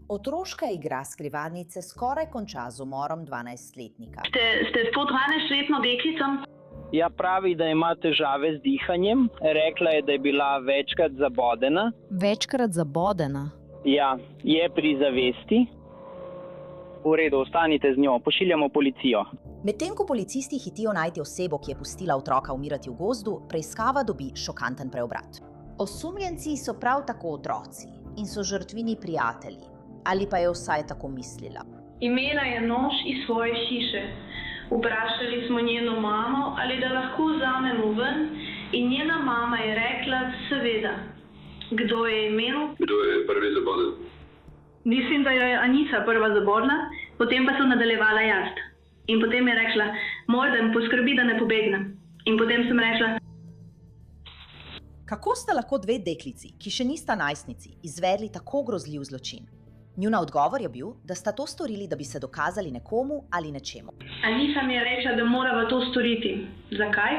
Otroška igra skrivalnice skoraj konča z umorom 12-letnika. Ste to 12-letno deklico? Ja, pravi, da ima težave z dihanjem. Rekla je, da je bila večkrat zabodena. Večkrat zabodena? Ja, je pri zavesti. V redu, ostanite z njo, pošiljamo policijo. Medtem ko policisti hitijo najti osebo, ki je pustila otroka umirati v gozdu, preiskava dobi šokanten preobrat. Osumljenci so prav tako otroci in so žrtvini prijatelji. Ali pa je vsaj tako mislila. Imela je nož iz svoje hiše. Vprašali smo njeno mamo, ali da lahko vzamemo ven, in njena mama je rekla, seveda. Kdo je imel? Kdo je prvi zaboden? Mislim, da jo je Anisa prva zabodla, potem pa so nadaljevala jaz. In potem je rekla, Morgan, poskrbi, da ne pobegnem. In potem sem rekla, Kako sta lahko dve deklici, ki še nista najstnici, izvedli tako grozljiv zločin? Njuna odgovor je bil, da sta to storili, da bi se dokazali nekomu ali nečemu. Anisa mi je rekla, da morava to storiti. Zakaj?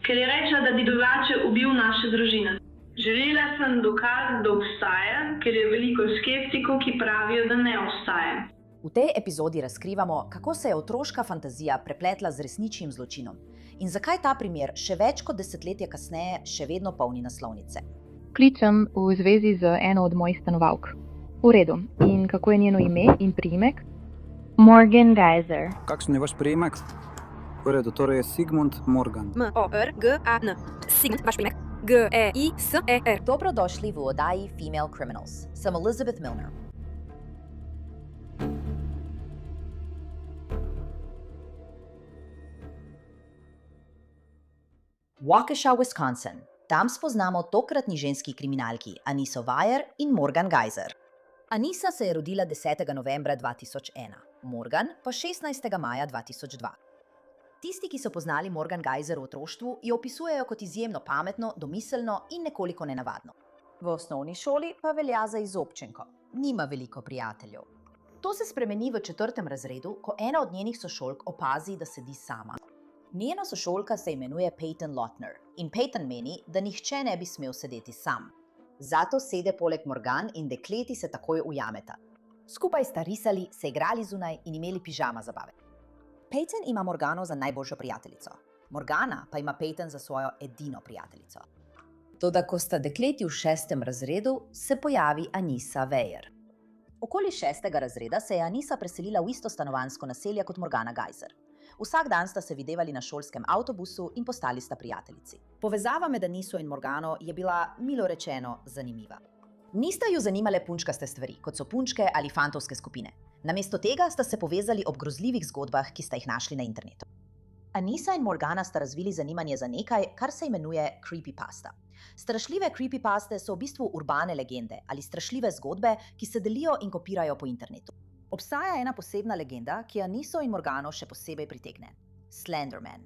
Ker je rekla, da bi drugače ubil naše družine. Želela sem dokaz, da obstaja, ker je veliko skeptikov, ki pravijo, da ne obstaja. V tej epizodi razkrivamo, kako se je otroška fantazija prepletla z resničnim zločinom in zakaj ta primer še več kot desetletje kasneje še vedno polni naslovnice. Kličem v zvezi z eno od mojih stanovalk. V redu. In kako je njeno ime in priimek? Morgan Geyser. Kakšen je vaš priimek? V redu, torej je Sigmund Morgan. M-O-R-G-A-N. Sigmund, vaš priimek? G-E-I-S-E-R. Dobrodošli v oddaji Female Criminals. Sem Elizabeth Milner. Waukesha, Wisconsin. Tam spoznamo tokratni ženski kriminalki Aniso Weyer in Morgan Geyser. Anisa se je rodila 10. novembra 2001, Morgan pa 16. maja 2002. Tisti, ki so poznali Morgan Geyser v otroštvu, jo opisujejo kot izjemno pametno, domiselno in nekoliko nenavadno. V osnovni šoli pa velja za izobčenko, nima veliko prijateljev. To se spremeni v 4. razredu, ko ena od njenih sošolk opazi, da sedi sama. Njena sošolka se imenuje Peyton Lautner in Peyton meni, da nihče ne bi smel sedeti sam. Zato sede poleg Morgan in dekleti se takoj ujameta. Skupaj sta risali, se igrali zunaj in imeli pižama zabave. Peyton ima Morgano za najboljšo prijateljico. Morgana pa ima Peyton za svojo edino prijateljico. Toda ko sta dekleti v 6. razredu, se pojavi Anisa Weyer. Okoli 6. razreda se je Anisa preselila v isto stanovanjsko naselje kot Morgana Geyser. Vsak dan sta se videvali na šolskem avtobusu in postali sta prijateljici. Povezava med Aniso in Morgano je bila, milo rečeno, zanimiva. Nista ju zanimale punčkaste stvari, kot so punčke ali fantovske skupine. Namesto tega sta se povezali ob grozljivih zgodbah, ki sta jih našli na internetu. Anisa in Morgana sta razvili zanimanje za nekaj, kar se imenuje creepypasta. Strašljive creepypaste so v bistvu urbane legende ali strašljive zgodbe, ki se delijo in kopirajo po internetu. Obstaja ena posebna legenda, ki Aniso in Morgano še posebej pritegne. Slenderman.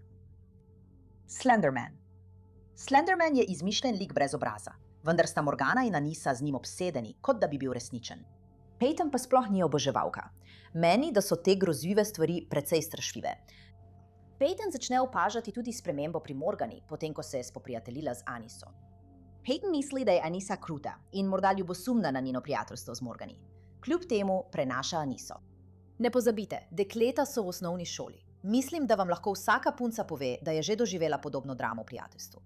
Slenderman je izmišljen lik brez obraza, vendar sta Morgana in Anisa z njim obsedeni, kot da bi bil resničen. Peyton pa sploh ni oboževalka. Meni, da so te grozljive stvari precej strašljive. Peyton začne opažati tudi spremembo pri Morgani, potem ko se je spoprijateljila z Aniso. Peyton misli, da je Anisa kruta in morda ljubosumna na njeno prijateljstvo z Morgani. Kljub temu prenaša Aniso. Ne pozabite, dekleta so v osnovni šoli. Mislim, da vam lahko vsaka punca pove, da je že doživela podobno dramo v prijateljstvu.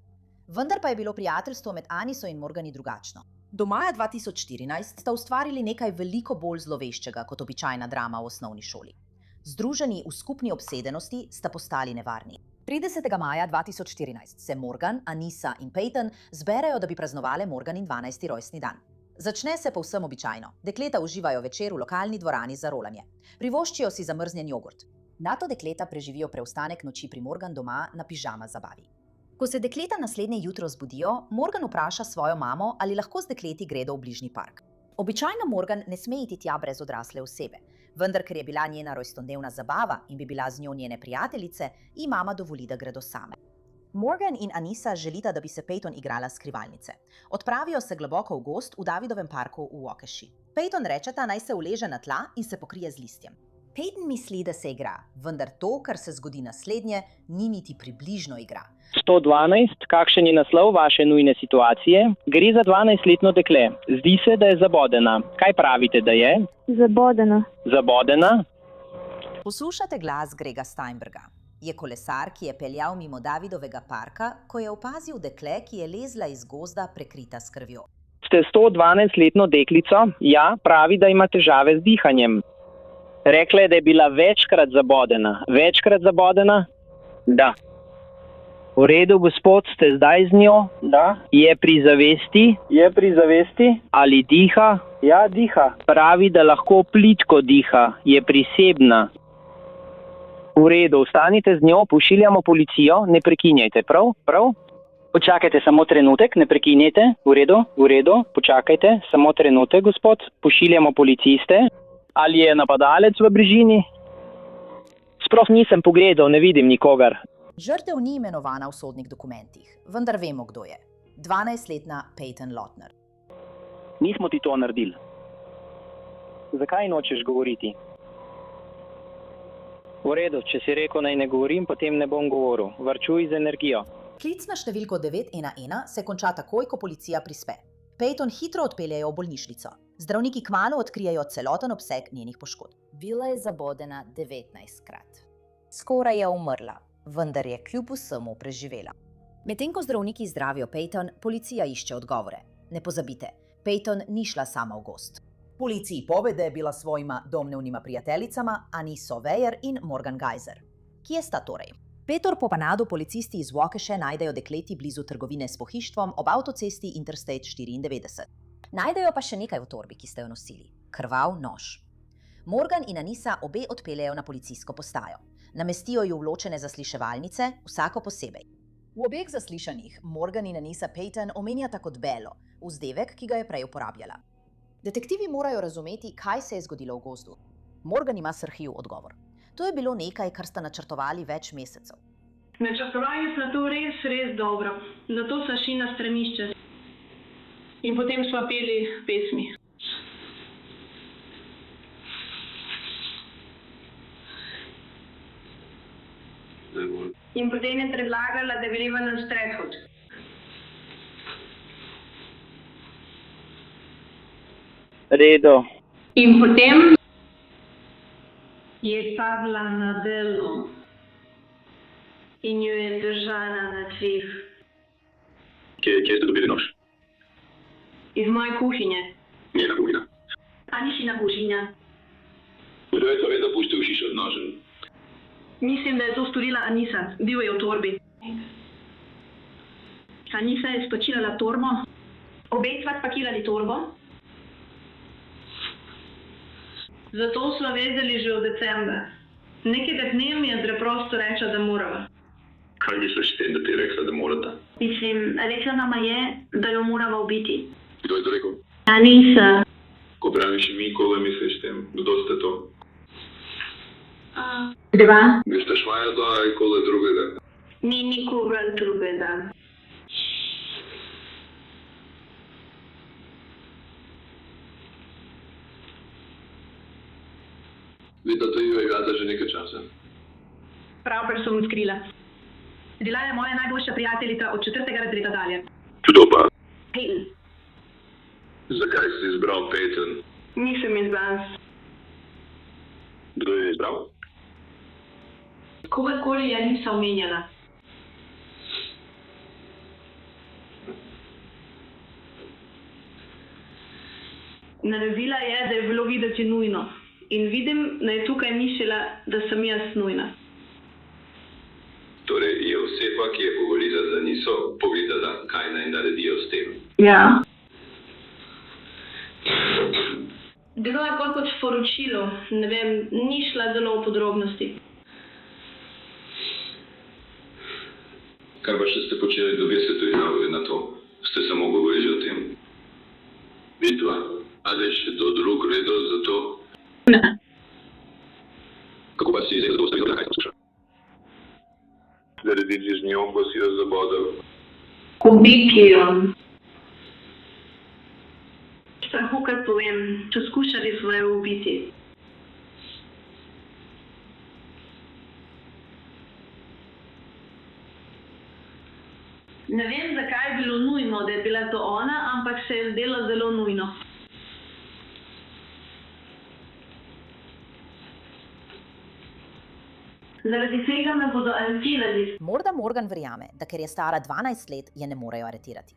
Vendar pa je bilo prijateljstvo med Aniso in Morgani drugačno. Do maja 2014 sta ustvarili nekaj veliko bolj zloveščega kot običajna drama v osnovni šoli. Združeni v skupni obsedenosti sta postali nevarni. 30. maja 2014 se Morgan, Anisa in Peyton zberejo, da bi praznovale Morganin 12. rojstni dan. Začne se povsem običajno. Dekleta uživajo večer v lokalni dvorani za rolanje. Privoščijo si zamrznjen jogurt. Nato dekleta preživijo preostanek noči pri Morgan doma na pižama zabavi. Ko se dekleta naslednje jutro zbudijo, Morgan vpraša svojo mamo, ali lahko z dekleti gredo v bližnji park. Običajno Morgan ne sme iti tja brez odrasle osebe, vendar ker je bila njena rojstnodnevna zabava in bi bila z njo njene prijateljice, ji mama dovoli, da gredo same. Morgan in Anisa želita, da bi se Peyton igrala skrivalnice. Odpravijo se globoko v gozd v Davidovem parku v Waukeši. Peyton rečeta, naj se uleže na tla in se pokrije z listjem. Peyton misli, da se igra, vendar to, kar se zgodi naslednje, ni niti približno igra. 112, kakšen je naslov vaše nujne situacije? Gre za 12-letno dekle. Zdi se, da je zabodena. Kaj pravite, da je? Zabodena. Zabodena? Poslušate glas Grega Steinberga. Je kolesar, ki je peljal mimo Davidovega parka, ko je opazil dekle, ki je lezla iz gozda prekrita s krvjo. Ste 112-letno deklico? Ja, pravi, da ima težave z dihanjem. Rekla je, da je bila večkrat zabodena. Večkrat zabodena? Da. V redu, gospod, ste zdaj z njo? Da. Je pri zavesti? Je pri zavesti. Ali diha? Ja, diha. Pravi, da lahko plitko diha. Je prisebna. V redu, ostanite z njo, pošiljamo policijo, ne prekinjajte, prav? Prav? Počakajte samo trenutek, ne prekinjajte. V redu, počakajte, samo trenutek, gospod. Pošiljamo policiste. Ali je napadalec v bližini? Sploh nisem pogledal, ne vidim nikogar. Žrtev ni imenovana v sodnih dokumentih, vendar vemo, kdo je. 12-letna Peyton Lotner. Nismo ti to naredili. Zakaj nočeš govoriti? V redu, če si rekel, naj ne govorim, potem ne bom govoril. Varčuj z energijo. Klic na številko 911 se konča takoj, ko policija prispe. Peyton hitro odpeljejo v bolnišnico. Zdravniki kmalu odkrijejo celoten obseg njenih poškodb. Bila je zabodena 19-krat. Skoraj je umrla, vendar je kljub vsemu preživela. Medtem ko zdravniki zdravijo Peyton, policija išče odgovore. Ne pozabite, Peyton ni šla sama v gozd. Policiji pove, da je bila s svojima domnevnima prijateljicama Aniso Weyer in Morgan Geyser. Kje sta torej? 5 ur po napadu policisti iz Waukeshe najdejo dekleti blizu trgovine s pohištvom ob avtocesti Interstate 94. Najdejo pa še nekaj v torbi, ki ste jo nosili. Krvav nož. Morgan in Anisa obe odpeljejo na policijsko postajo. Namestijo ju v ločene zasliševalnice, vsako posebej. V obeh zaslišanjih Morgan in Anisa Peyton omenjata kot Bello, vzdevek, ki ga je prej uporabljala. Detektivi morajo razumeti, kaj se je zgodilo v gozdu. Morgan ima srhljiv odgovor. To je bilo nekaj, kar sta načrtovali več mesecev. Načrtovali smo to res dobro. Zato so šli na stranišče. In potem smo peli pesmi. In potem je predlagala, da greva na sprehod. Redo. In potem je padla na delo in jo je držala na tleh. Kje ste dobili nož? Iz moje kuhinje. Njena kuhinja. Anisina kuhinja. Kdo je to vedno pustil hišo z nožem? Mislim, da je to storila Anisa. Bil je v torbi. Anisa je spakirala torbo. Obe sva spakirali torbo. Zato smo vedeli že od decembra. Nekega dne mi je preprosto rekla, da morava. Kaj misliš s tem, da ti je rekla, da morata? Mislim, rekla nama je, da jo morava ubiti. Kdo je to rekel? Anisa. Ko praviš mi, koga misliš s tem? Kdo ste to? Dva. Greste švaja to ali koga drugega? Ni nikoga drugega. Vidite, to jo igrate že nekaj časa. Pravkar sem odkrila. Bila je moja najboljša prijateljica od 4. razreda dalje. Kdo pa? Peyton. Zakaj si izbral Peyton? Nisem izbral. Kdo je izbral? Kogarkoli je nisem omenjala. Naredila je, da je bilo videti nujno. In vidim, da je tukaj mislila, da sem jaz nujna. Torej je oseba, ki je govorila za Niso, povedala, kaj naj naredijo s tem. Ja. Bilo je kot sporočilo, ne vem, ni šla zelo v podrobnosti. Kaj pa še ste počeli, da bi se to izjavili na to? Ste samo govorili o tem? Vidva, ali je še to drug redo za to? Ne. Kako pa si zdaj zato ustavila, kaj sem slušal? Narediti z njo, ko si jo zabodel. Ubiti jo. Strahu, kar povem, poskušali smo jo ubiti. Ne vem, zakaj je bilo nujno, da je bila to ona, ampak se je zdelo zelo nujno. Zaradi tega me bodo aretirali. Morda Morgan verjame, da ker je stara 12 let, je ne morejo aretirati.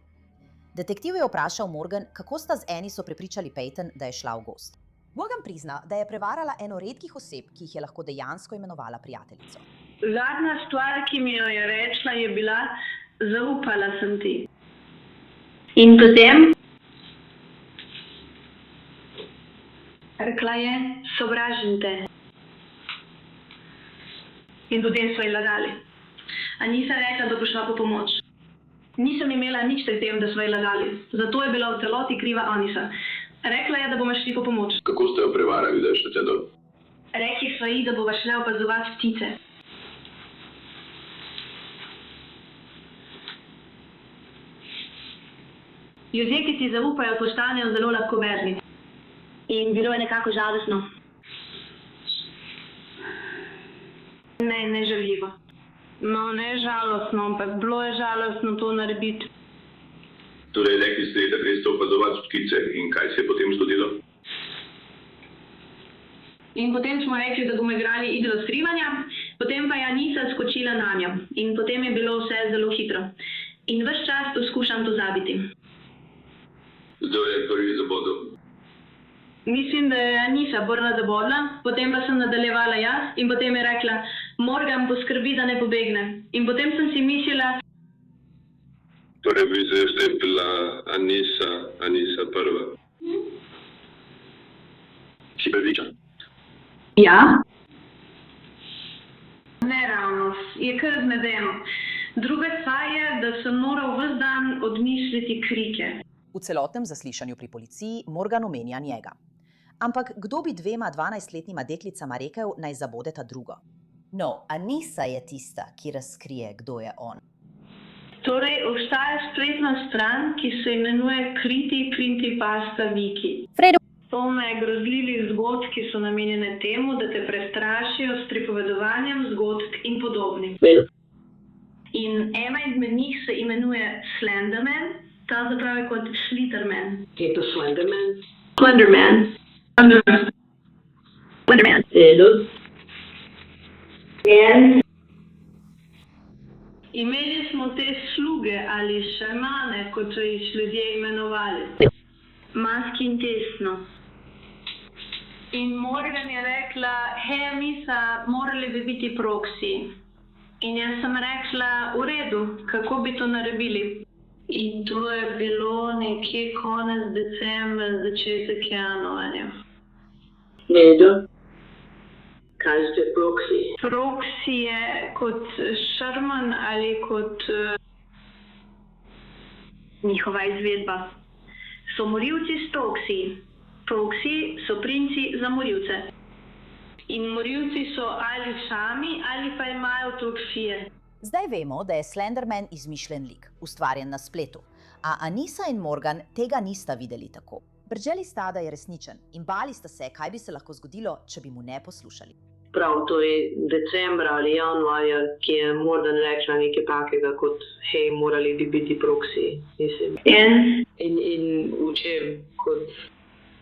Detektiv je vprašal Morgan, kako sta z Aniso prepričali Peyton, da je šla v gozd. Morgan prizna, da je prevarala eno redkih oseb, ki jih je lahko dejansko imenovala prijateljico. Zadnja stvar, ki mi jo je rekla, je bila: zaupala sem ti. In potem rekla je: sovražim te. In potem so ji lagali. Anisa je rekla, da bo šla po pomoč. Nisem imela nič s tem, da so ji lagali. Zato je bila v celoti kriva Anisa. Rekla je, da bomo šli po pomoč. Kako ste jo prevarali, da je šla tja dol? Rekli so ji, da bova šla opazovati ptice. Ljudje, ki ti zaupajo, postanejo zelo lahkoverni. In bilo je nekako žalostno. Ne, ne žaljivo. No, ne žalostno, ampak bilo je žalostno to narediti. Torej, rekli ste, da greste opazovati ptice in kaj se je potem zgodilo? In potem smo rekli, da bomo igrali igro skrivanja, potem pa je Anisa skočila nanjo. In potem je bilo vse zelo hitro. In ves čas poskušam pozabiti. Kdo je prvi zabodel? Mislim, da je Anisa prva zabodla, potem pa sem nadaljevala jaz in potem je rekla: Morgan, poskrbi, da ne pobegne. In potem sem si mislila: Torej, bi se zdaj bila Anisa prva. Si prepričan? Ja? Ne ravno, je kar zmedeno. Druga stvar je, da sem moral ves dan odmisliti krike. V celotnem zaslišanju pri policiji Morgan omenja njega. Ampak kdo bi dvema 12-letnima deklicama rekel, naj zabodeta drugo? No, Anisa je tista, ki razkrije, kdo je on. Torej, obstaja spletna stran, ki se imenuje Kriti Creepypasta Wiki. Polna je grozljivih zgodb, ki so namenjene temu, da te prestrašijo s pripovedovanjem zgodb in podobnim. In ena izmed njih se imenuje Slenderman, ta zapravo kot Slitterman. Je to Slenderman? Slenderman. Slenderman. Imeli smo te sluge ali šamane, kot so jih ljudje imenovali. Maski in tesno. In Morgan je rekla: hej, Anisa, morali bi biti proksi. In jaz sem rekla: v redu, kako bi to naredili? In to je bilo nekje konec decembra, začetek januarja. Redu. Kaj ste proksi? Proksi je kot Sherman ali kot njihova izvedba. So morilci s proksi. Proksi so princi za morilce. In morilci so ali sami ali pa imajo proksije. Zdaj vemo, da je Slenderman izmišljen lik, ustvarjen na spletu. A Anisa in Morgan tega nista videli tako. Brželi sta, da je resničen in bali sta se, kaj bi se lahko zgodilo, če bi mu ne poslušali. Prav, to je decembra ali januarja, ki je Morgan rekla nekaj takega kot: hej, morali bi biti proksi. In v čem?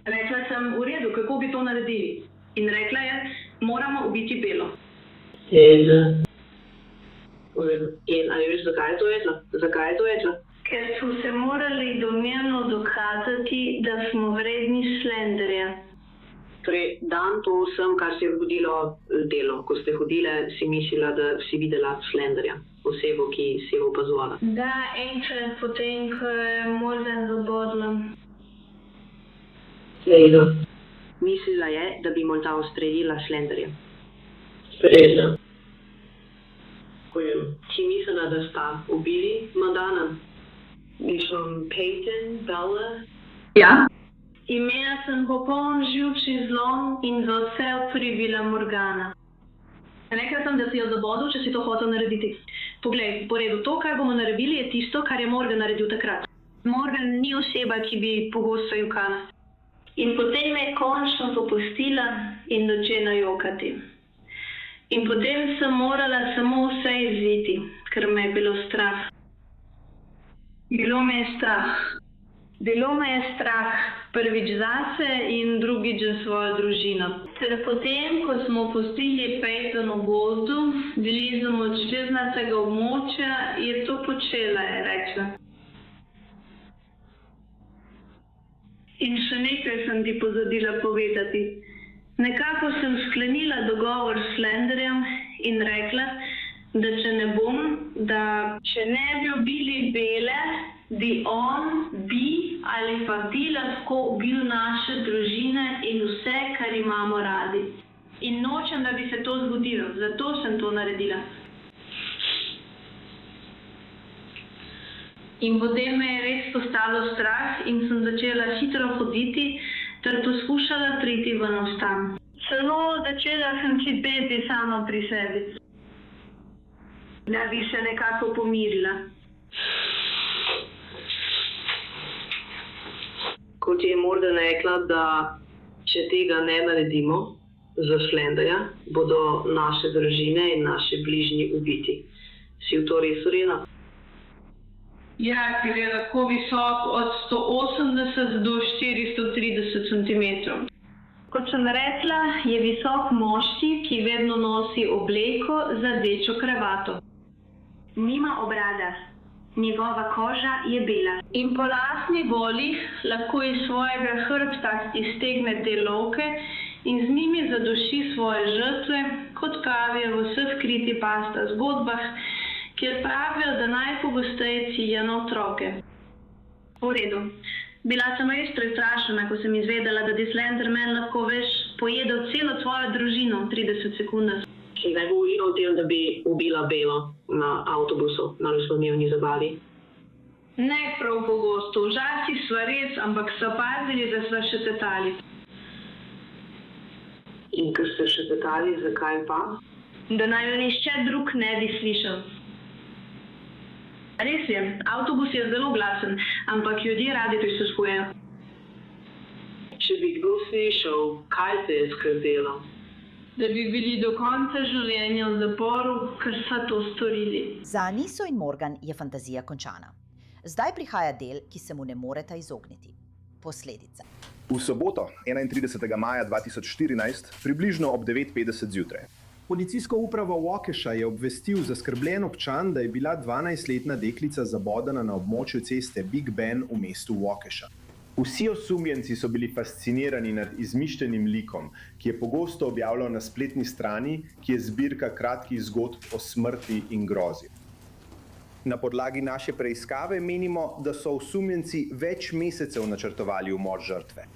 Rekla sem: v redu, kako bi to naredili? In rekla je: moramo ubiti Belo. In ali veš, zakaj je to rekla? Zakaj je to rekla? Ker so se morali domnevno dokazati, da smo vredni Slenderja. Torej, dan to vsem, kar se je zgodilo delo. Ko ste hodile, si mislila, da si videla Slenderja, osebo, ki si jo opazovala. Da, enkrat potem, ko je Morgan zabodla. Redu. Mislila je, da bi morda ustrelila Slenderja. Redu. Si mislila, da sta ubili Madana? Mislim, Peyton, Bella? Ja. Imela sem popoln živčni zlom in za vse okrivila Morgana. Rekla sem, da si jo zabodel, če si to hotel narediti. Poglej, po redu, to, kar bomo naredili, je tisto, kar je Morgan naredil takrat. Morgan ni oseba, ki bi pogosto jokala. In potem je končno popustila in začela jokati. In potem sem morala samo vse izviti, ker me je bilo strah. Bilo me je strah. Bilo me je strah prvič zase in drugič za svojo družino. Ter potem, ko smo pustili Peyton v gozdu, bili smo od žleznatega območja, je to počela, je rekla. In še nekaj sem ti pozabila povedati. Nekako sem sklenila dogovor s Slenderjem in rekla, da če ne bom, da če ne bi ubili Bele, bi on, bi ali pa bi lahko ubil naše družine in vse, kar imamo radi. In nočem, da bi se to zgodilo, zato sem to naredila. In potem me je res postalo strah in sem začela hitro hoditi ter poskušala priti ven v stan. Celo začela sem čipeti samo pri sebi, da bi se nekako pomirila. Kot je Morgan rekla, da če tega ne naredimo za Slenderja, bodo naše družine in naši bližnji ubiti. Si v to res verjela? Ja, ker je lahko visok od 180 do 430 cm. Kot sem rekla, je visok moški, ki vedno nosi obleko z rdečo kravato. Nima obrada. Njegova koža je bela. In po lastni volji lahko iz svojega hrbta iztegne te lovke in z njimi zaduši svoje žrtve, kot pravijo v vseh kriti pasta zgodbah, kjer pravijo, da najpogosteje cilja na otroke. V redu. Bila sem res prestrašena, ko sem izvedela, da bi Slenderman lahko pojedel celo tvojo družino v 30 sekundah. Kdaj govorila o tem, da bi ubila Belo na avtobusu na rojstnodnevni zabavi? Ne prav pogosto. Včasih sva res, ampak so pazili, da sva šepetali. In ker ste šepetali, zakaj pa? Da naj jo nihče drug ne bi slišal. Res je, avtobus je zelo glasen, ampak ljudje radi prisluškujejo. Če bi kdo slišal, kaj te je skrbelo? Da bi bili do konca življenja v zaporu, ker so to storili. Za Aniso in Morgan je fantazija končana. Zdaj prihaja del, ki se mu ne moreta izogniti. Posledice. V soboto, 31. maja 2014, približno ob 9:50 zjutraj. Policijsko upravo Waukesha je obvestil zaskrbljen občan, da je bila 12-letna deklica zabodena na območju ceste Big Ben v mestu Waukesha. Vsi osumljenci so bili fascinirani nad izmišljenim likom, ki je pogosto objavljal na spletni strani, ki je zbirka kratkih zgodb o smrti in grozi. Na podlagi naše preiskave menimo, da so osumljenci več mesecev načrtovali umor žrtve.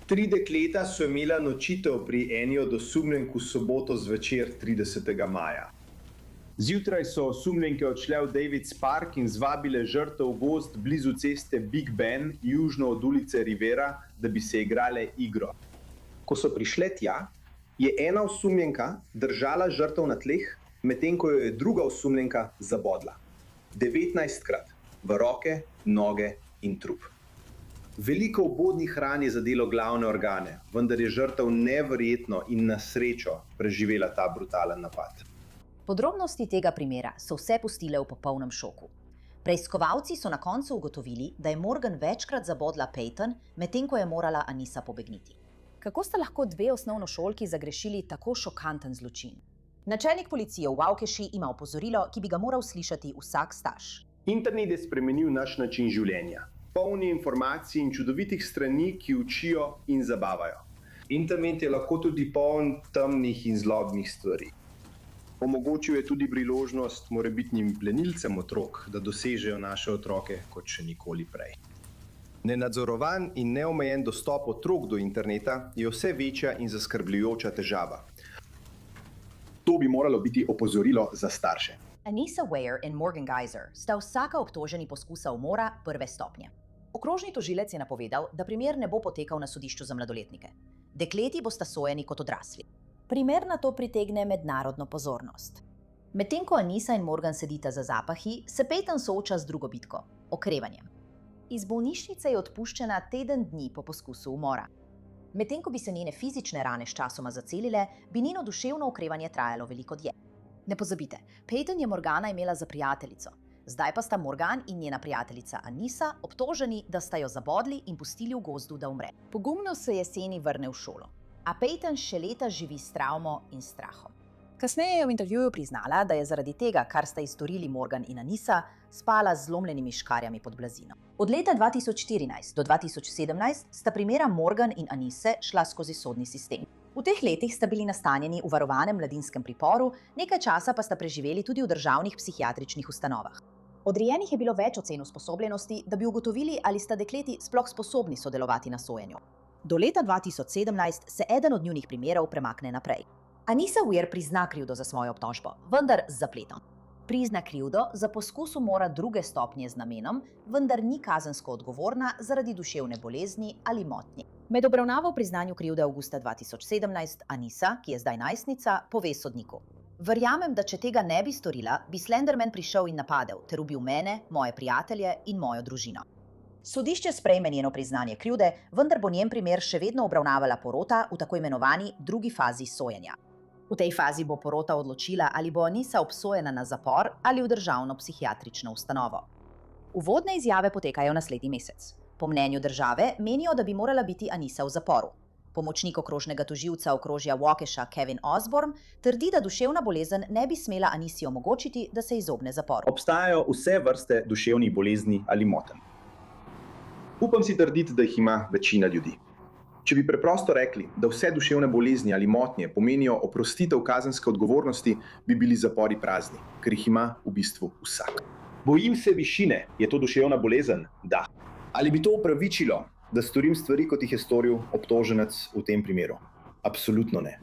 3 dekleta so imela nočitev pri eni od osumljenk v soboto zvečer 30. maja. Zjutraj so osumljenke odšle v Davids Park in zvabile žrtev v gozd blizu ceste Big Ben, južno od ulice Rivera, da bi se igrale igro. Ko so prišle tja, je ena osumljenka držala žrtev na tleh, medtem ko jo je druga osumljenka zabodla. 19krat v roke, noge in trup. Veliko vbodnih ran je zadelo glavne organe, vendar je žrtev neverjetno in na srečo preživela ta brutalen napad. Podrobnosti tega primera so vse pustile v popolnem šoku. Preiskovalci so na koncu ugotovili, da je Morgan večkrat zabodla Peyton, medtem ko je morala Anisa pobegniti. Kako sta lahko 2 osnovnošolki zagrešili tako šokanten zločin? Načelnik policije v Waukeši ima opozorilo, ki bi ga moral slišati vsak starš. Internet je spremenil naš način življenja. Polni informacij in čudovitih strani, ki učijo in zabavajo. Internet je lahko tudi poln temnih in zlobnih stvari. Omogočil je tudi priložnost morebitnim plenilcem otrok, da dosežejo naše otroke kot še nikoli prej. Nenadzorovan in neomejen dostop otrok do interneta je vse večja in zaskrbljujoča težava. To bi moralo biti opozorilo za starše. Anisa Weier in Morgan Geyser sta vsaka obtoženi poskusa umora 1. stopnje. Okrožni tožilec je napovedal, da primer ne bo potekal na sodišču za mladoletnike. Dekleti bosta sojeni kot odrasli. Primer na to pritegne mednarodno pozornost. Medtem ko Anisa in Morgan sedita za zapahi, se Peyton sooča z drugo bitko – okrevanjem. Iz bolnišnice je odpuščena teden dni po poskusu umora. Medtem ko bi se njene fizične rane sčasoma zacelile, bi njeno duševno okrevanje trajalo veliko dlje. Ne pozabite, Peyton je Morgana imela za prijateljico. Zdaj pa sta Morgan in njena prijateljica Anissa obtoženi, da sta jo zabodli in pustili v gozdu, da umre. Pogumno se jeseni vrne v šolo, a Peyton še leta živi s travmo in strahom. Kasneje je v intervjuju priznala, da je zaradi tega, kar sta ji storili Morgan in Anissa, spala z zlomljenimi škarjami pod blazino. Od leta 2014 do 2017 sta primera Morgan in Anisse šla skozi sodni sistem. V teh letih sta bili nastanjeni v varovanem mladinskem priporu, nekaj časa pa sta preživeli tudi v državnih psihiatričnih ustanovah. Odrejenih je bilo več ocen usposobljenosti, da bi ugotovili, ali sta dekleti sploh sposobni sodelovati na sojenju. Do leta 2017 se eden od njunih primerov premakne naprej. Anissa Weir prizna krivdo za svojo obtožbo, vendar z zapletom. Prizna krivdo za poskus umora druge stopnje z namenom, vendar ni kazensko odgovorna zaradi duševne bolezni ali motnje. Med obravnavo o priznanju krivde avgusta 2017 Anissa, ki je zdaj najstnica, pove sodniku: "Verjamem, da če tega ne bi storila, bi Slenderman prišel in napadel ter ubil mene, moje prijatelje in mojo družino." Sodišče sprejme njeno priznanje krivde, vendar bo njen primer še vedno obravnavala porota v tako imenovani drugi fazi sojenja. V tej fazi bo porota odločila, ali bo Anissa obsojena na zapor ali v državno psihiatrično ustanovo. Uvodne izjave potekajo naslednji mesec. Po mnenju države menijo, da bi morala biti Anissa v zaporu. Pomočnik okrožnega tožilca okrožja Waukesha Kevin Osborne trdi, da duševna bolezen ne bi smela Anissi omogočiti, da se izogne zaporu. Obstajajo vse vrste duševnih bolezni ali motenj. Upam si trditi, da jih ima večina ljudi. Če bi preprosto rekli, da vse duševne bolezni ali motnje pomenijo oprostitev kazenske odgovornosti, bi bili zapori prazni, ker jih ima v bistvu vsak. Bojim se višine. Je to duševna bolezen? Da. Ali bi to upravičilo, da storim stvari, kot jih je storil obtoženec v tem primeru? Absolutno ne.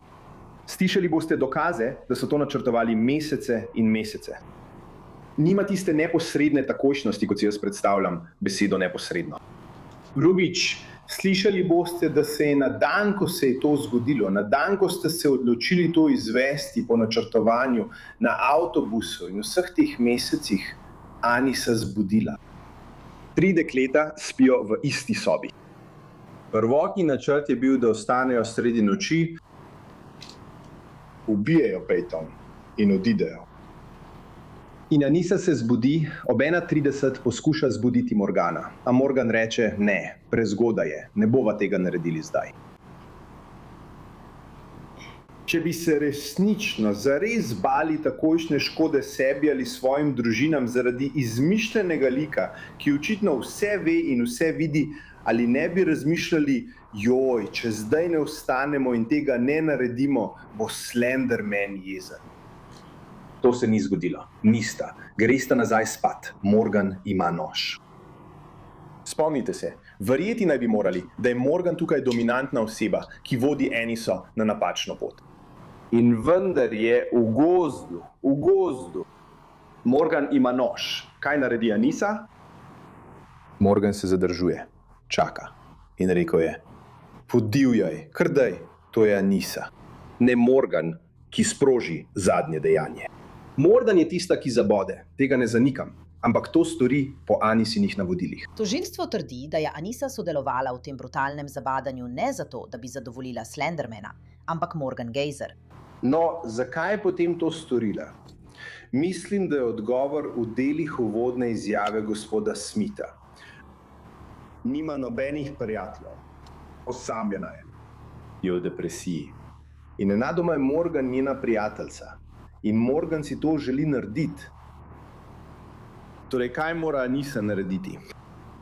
Slišali boste dokaze, da so to načrtovali mesece in mesece. Nima tiste neposredne takojšnosti, kot si jaz predstavljam besedo neposredno. Drugič, slišali boste, da se je na dan, ko se je to zgodilo, na dan, ko ste se odločili to izvesti po načrtovanju na avtobusu in vseh teh mesecih, Anissa zbudila. 3 dekleta spijo v isti sobi. Prvotni načrt je bil, da ostanejo sredi noči, ubijejo Peyton in odidejo. In Anissa se zbudi, ob 1:30 poskuša zbuditi Morgana, a Morgan reče: "Ne, prezgodaj je, ne bova tega naredili zdaj." Če bi se resnično zares bali takojšnje škode sebi ali svojim družinam zaradi izmišljenega lika, ki očitno vse ve in vse vidi, ali ne bi razmišljali: "Joj, če zdaj ne vstanemo in tega ne naredimo, bo Slenderman jezen." To se ni zgodilo. Nista. Gresta nazaj spat. Morgan ima nož. Spomnite se, verjeti naj bi morali, da je Morgan tukaj dominantna oseba, ki vodi Anisso na napačno pot. In vendar je v gozdu. Morgan ima nož. Kaj naredi Anissa? Morgan se zadržuje. Čaka. In rekel je: "Podivjaj, kar daj, to je Anissa. Ne Morgan, ki sproži zadnje dejanje." Morgan je tista, ki zabode, tega ne zanikam, ampak to stori po Anissinih navodilih. Tožilstvo trdi, da je Anissa sodelovala v tem brutalnem zabadanju ne zato, da bi zadovoljila Slendermana, ampak Morgan Geyser. No, zakaj je potem to storila? Mislim, da je odgovor v delih uvodne izjave gospoda Smitha. Nima nobenih prijateljev, osamljena je v depresiji. In nenadoma je Morgan njena prijateljica. In Morgan si to želi narediti. Torej, kaj mora Anissa narediti?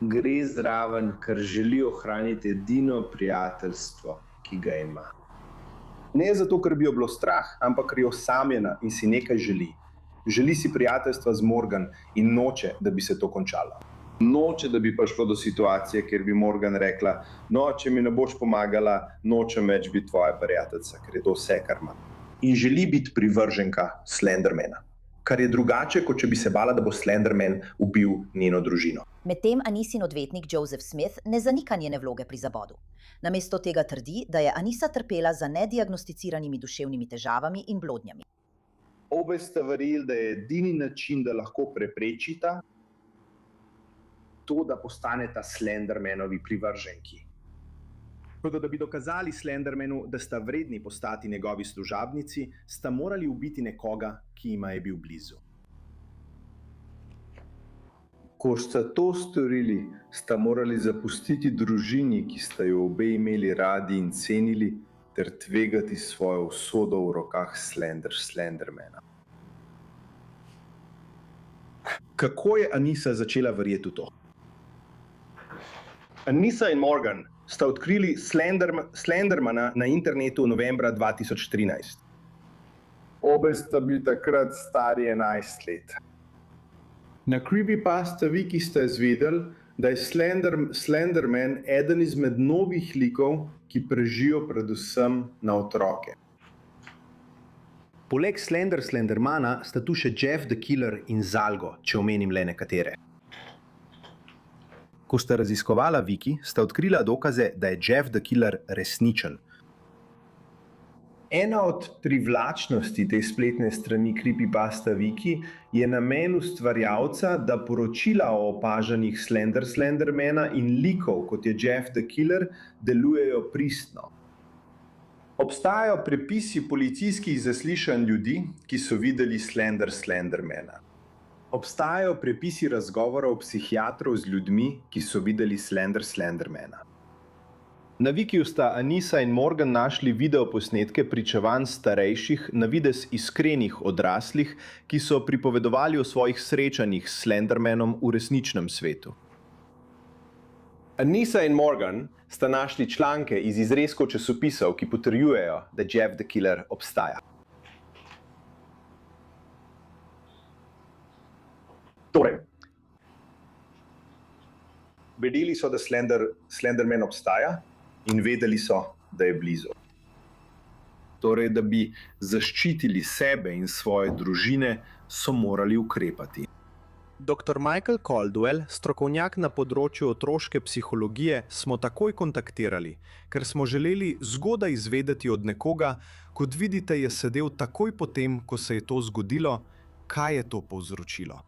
Gre zraven, ker želi ohraniti edino prijateljstvo, ki ga ima. Ne zato, ker bi jo bilo strah, ampak ker je osamljena in si nekaj želi. Želi si prijateljstva z Morgan in noče, da bi se to končalo. Noče, da bi prišlo do situacije, kjer bi Morgan rekla: "No, če mi ne boš pomagala, nočem več biti tvoja prijateljica, ker je to vse, kar ima." In želi biti privrženka Slendermana, kar je drugače, kot če bi se bala, da bo Slenderman ubil njeno družino. Medtem Anissin odvetnik Joseph Smith ne zanika njene vloge pri zabodu. Namesto tega trdi, da je Anissa trpela za nediagnosticiranimi duševnimi težavami in blodnjami. Obe sta verjeli, da je edini način, da lahko preprečita to, da postaneta Slendermanovi privrženki. Toda, da bi dokazali Slendermanu, da sta vredni postati njegovi služabnici, sta morali ubiti nekoga, ki jima je bil blizu. Ko sta to storili, sta morali zapustiti družini, ki sta jo obe imeli radi in cenili, ter tvegati svojo usodo v rokah Slendermana. Kako je Anissa začela verjeti v to? Anissa in Morgan sta odkrili Slendermana na internetu novembra 2013. Obe sta bili takrat stari 11 let. Na Creepypasta Wiki sta izvedeli, da je Slenderman eden izmed novih likov, ki prežijo predvsem na otroke. Poleg Slendermana sta tu še Jeff the Killer in Zalgo, če omenim le nekatere. Ko sta raziskovala Wiki, sta odkrila dokaze, da je Jeff the Killer resničen. Ena od privlačnosti te spletne strani Creepypasta Wiki je namen ustvarjalca, da poročila o opažanjih Slendermana in likov, kot je Jeff the Killer, delujejo pristno. Obstajajo prepisi policijskih zaslišanj ljudi, ki so videli Slendermana. Obstajajo prepisi razgovorov psihiatrov z ljudmi, ki so videli Slendermana. Na Wikiju sta Anissa in Morgan našli videoposnetke pričevanj starejših, na videz iskrenih odraslih, ki so pripovedovali o svojih srečanjih s Slendermanom v resničnem svetu. Anissa in Morgan sta našli članke iz izrezkov časopisov, ki potrjujejo, da Jeff the Killer obstaja. Torej, vedeli so, da Slenderman obstaja, in vedeli so, da je blizu. Torej, da bi zaščitili sebe in svoje družine, so morali ukrepati. Dr. Michael Caldwell, strokovnjak na področju otroške psihologije, smo takoj kontaktirali, ker smo želeli zgodaj izvedeti od nekoga, kot vidite, je sedel takoj potem, ko se je to zgodilo, kaj je to povzročilo.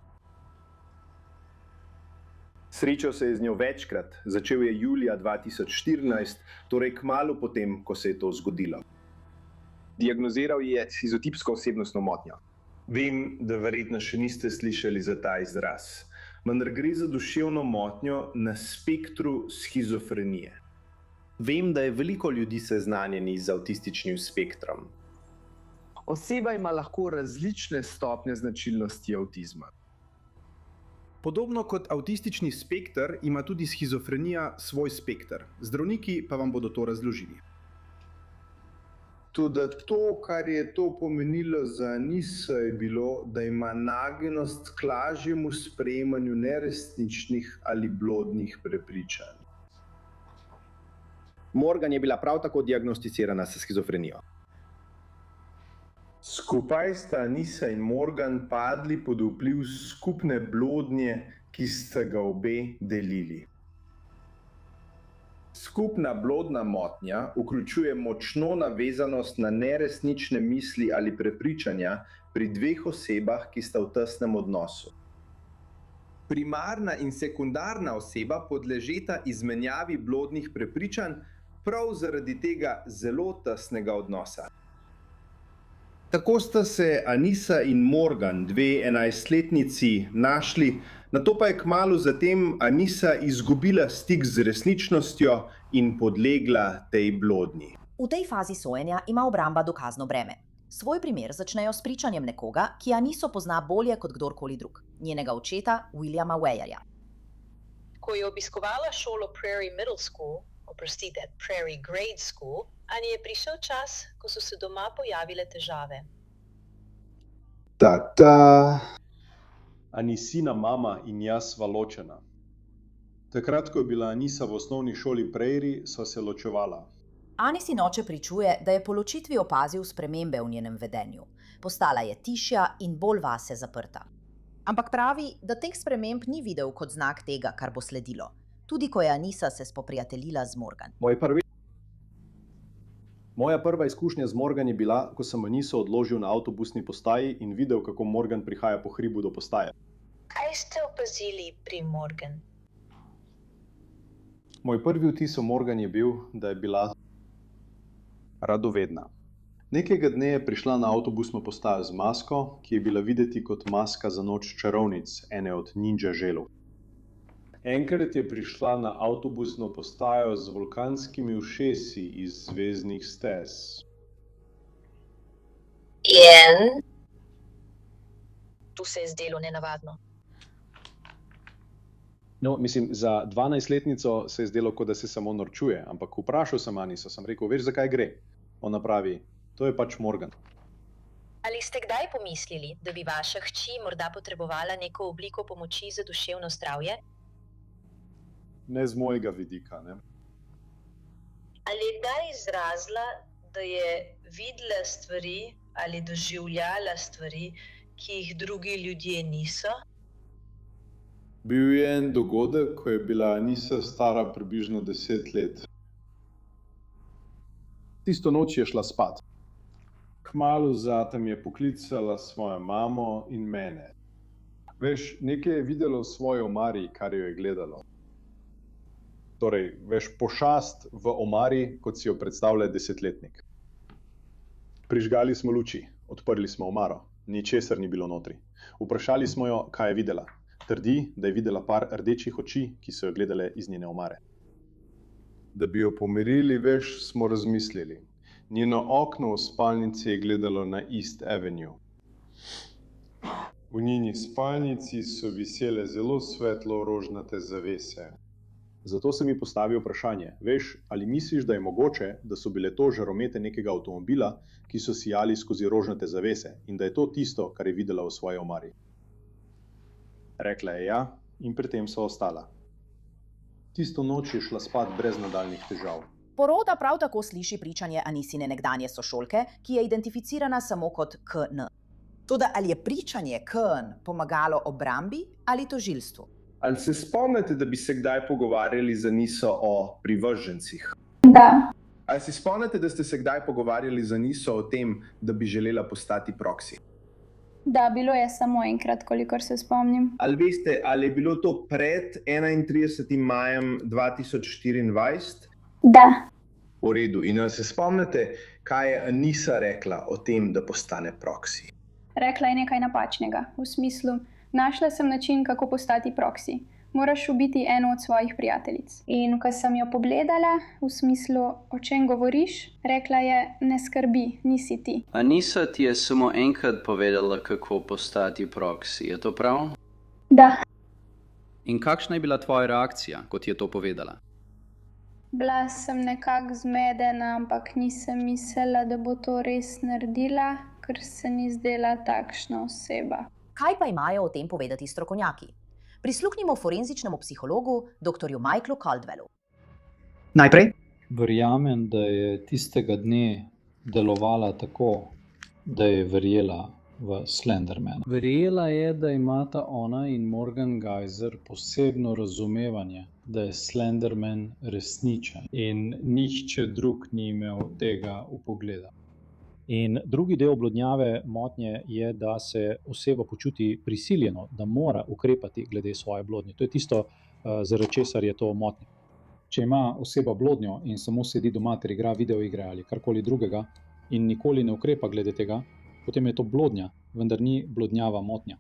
Srečal se je z njo večkrat, začel je julija 2014, torej kmalu potem, ko se je to zgodilo. Diagnoziral je schizotipsko osebnostno motnjo. Vem, da verjetno še niste slišali za ta izraz, vendar gre za duševno motnjo na spektru shizofrenije. Vem, da je veliko ljudi seznanjenih z avtističnim spektrom. Oseba ima lahko različne stopnje značilnosti avtizma. Podobno kot avtistični spekter, ima tudi shizofrenija svoj spekter. Zdravniki pa vam bodo to razložili. Toda to, kar je to pomenilo za Anisso, je bilo, da ima nagnjenost k lažjemu sprejemanju neresničnih ali blodnih prepričanj. Morgan je bila prav tako diagnosticirana s shizofrenijo. Skupaj sta Anissa in Morgan padli pod vpliv skupne blodnje, ki sta ga obe delili. Skupna blodna motnja vključuje močno navezanost na neresnične misli ali prepričanja pri dveh osebah, ki sta v tesnem odnosu. Primarna in sekundarna oseba podležeta izmenjavi blodnih prepričanj prav zaradi tega zelo tesnega odnosa. Tako sta se Anissa in Morgan, dve 11-letnici, našli, nato pa je kmalu zatem Anissa izgubila stik z resničnostjo in podlegla tej blodnji. V tej fazi sojenja ima obramba dokazno breme. Svoj primer začnejo s pričanjem nekoga, ki Anisso pozna bolje kot kdorkoli drug, njenega očeta Williama Weyerja. Ko je obiskovala šolo Prairie Middle School, Prairie Grade School, Ani je prišel čas, ko so se doma pojavile težave. Anissina mama in jaz sva ločena. Takrat, ko je bila Anissa v osnovni šoli Prairie, sva se ločevala. Anisin oče pričuje, da je po ločitvi opazil spremembe v njenem vedenju. Postala je tišja in bolj vase zaprta. Ampak pravi, da teh sprememb ni videl kot znak tega, kar bo sledilo. Tudi ko je Anissa se spoprijateljila z Morgan. Moja prva izkušnja z Morgan je bila, ko sem Anisso odložil na avtobusni postaji in videl, kako Morgan prihaja po hribu do postaje. Kaj ste opazili pri Morgan? Moj prvi vtis o Morgan je bil, da je bila radovedna. Nekega dne je prišla na avtobusno postajo z masko, ki je bila videti kot maska za noč čarovnic, ene od ninja želov. Enkrat je prišla na avtobusno postajo z vulkanskimi ušesi iz zvezdnih stez. In tu se je zdelo nenavadno. No, mislim, za 12-letnico se je zdelo, kot da se samo norčuje, ampak vprašal sem Aniso, sem rekel, veš, zakaj gre? Ona pravi, to je pač Morgan. Ali ste kdaj pomislili, da bi vaša hči morda potrebovala neko obliko pomoči za duševno zdravje? Ne z mojega vidika, ne. Ali je kdaj izrazila, da je videla stvari ali doživljala stvari, ki jih drugi ljudje niso? Bil je en dogodek, ko je bila Anisa stara približno 10 let. Tisto noč je šla spat. Kmalu zatem je poklicala svojo mamo in mene. Veš, nekaj je videlo v svoji omari, kar jo je gledalo. Torej, veš, pošast v omari, kot si jo predstavlja 10-letnik. Prižgali smo luči, odprli smo omaro, ničesar ni bilo notri. Vprašali smo jo, kaj je videla. Trdi, da je videla par rdečih oči, ki so jo gledale iz njene omare. Da bi jo pomirili, veš, smo razmislili. Njeno okno v spalnici je gledalo na East Avenue. V njeni spalnici so visele zelo svetlo rožnate zavese. Zato sem ji postavil vprašanje, veš, ali misliš, da je mogoče, da so bile to žaromete nekega avtomobila, ki so sijali skozi rožnate zavese in da je to tisto, kar je videla v svoji omari. Rekla je ja in pri tem so ostala. Tisto noč je šla spat brez nadaljnjih težav. Poroda prav tako sliši pričanje Anisine nekdanje sošolke, ki je identificirana samo kot KN. Toda ali je pričanje KN pomagalo obrambi ali tožilstvu? Ali se spomnite, da bi se kdaj pogovarjali z Aniso o privržencih? Da. Ali se spomnite, da ste se kdaj pogovarjali z Aniso o tem, da bi želela postati proksi? Da, bilo je samo enkrat, kolikor se spomnim. Ali veste, ali je bilo to pred 31. majem 2024? Da. V redu. In ali se spomnite, kaj je Anisa rekla o tem, da postane proksi? Rekla je nekaj napačnega, v smislu, našla sem način, kako postati proksi. Moraš ubiti eno od svojih prijateljic. In ko sem jo pogledala, v smislu, o čem govoriš, rekla je, ne skrbi, nisi ti. Anisa ti je samo enkrat povedala, kako postati proksi, je to prav? Da. In kakšna je bila tvoja reakcija, kot je to povedala? Bila sem nekako zmedena, ampak nisem mislila, da bo to res naredila, ker se ni zdela takšna oseba. Kaj pa imajo o tem povedati strokovnjaki? Prisluhnimo forenzičnemu psihologu, dr. Michaelu Caldwellu. Najprej? Verjamem, da je tistega dne delovala tako, da je verjela v Slendermana. Verjela je, da imata ona in Morgan Geyser posebno razumevanje, da je Slenderman resničen in nihče drug ni imel tega vpogleda. In drugi del blodnjave motnje je, da se oseba počuti prisiljeno, da mora ukrepati glede svoje blodnje. To je tisto, zaradi česar je to motnja. Če ima oseba blodnjo in samo sedi doma ter igra videoigre ali karkoli drugega in nikoli ne ukrepa glede tega, potem je to blodnja, vendar ni blodnjava motnja.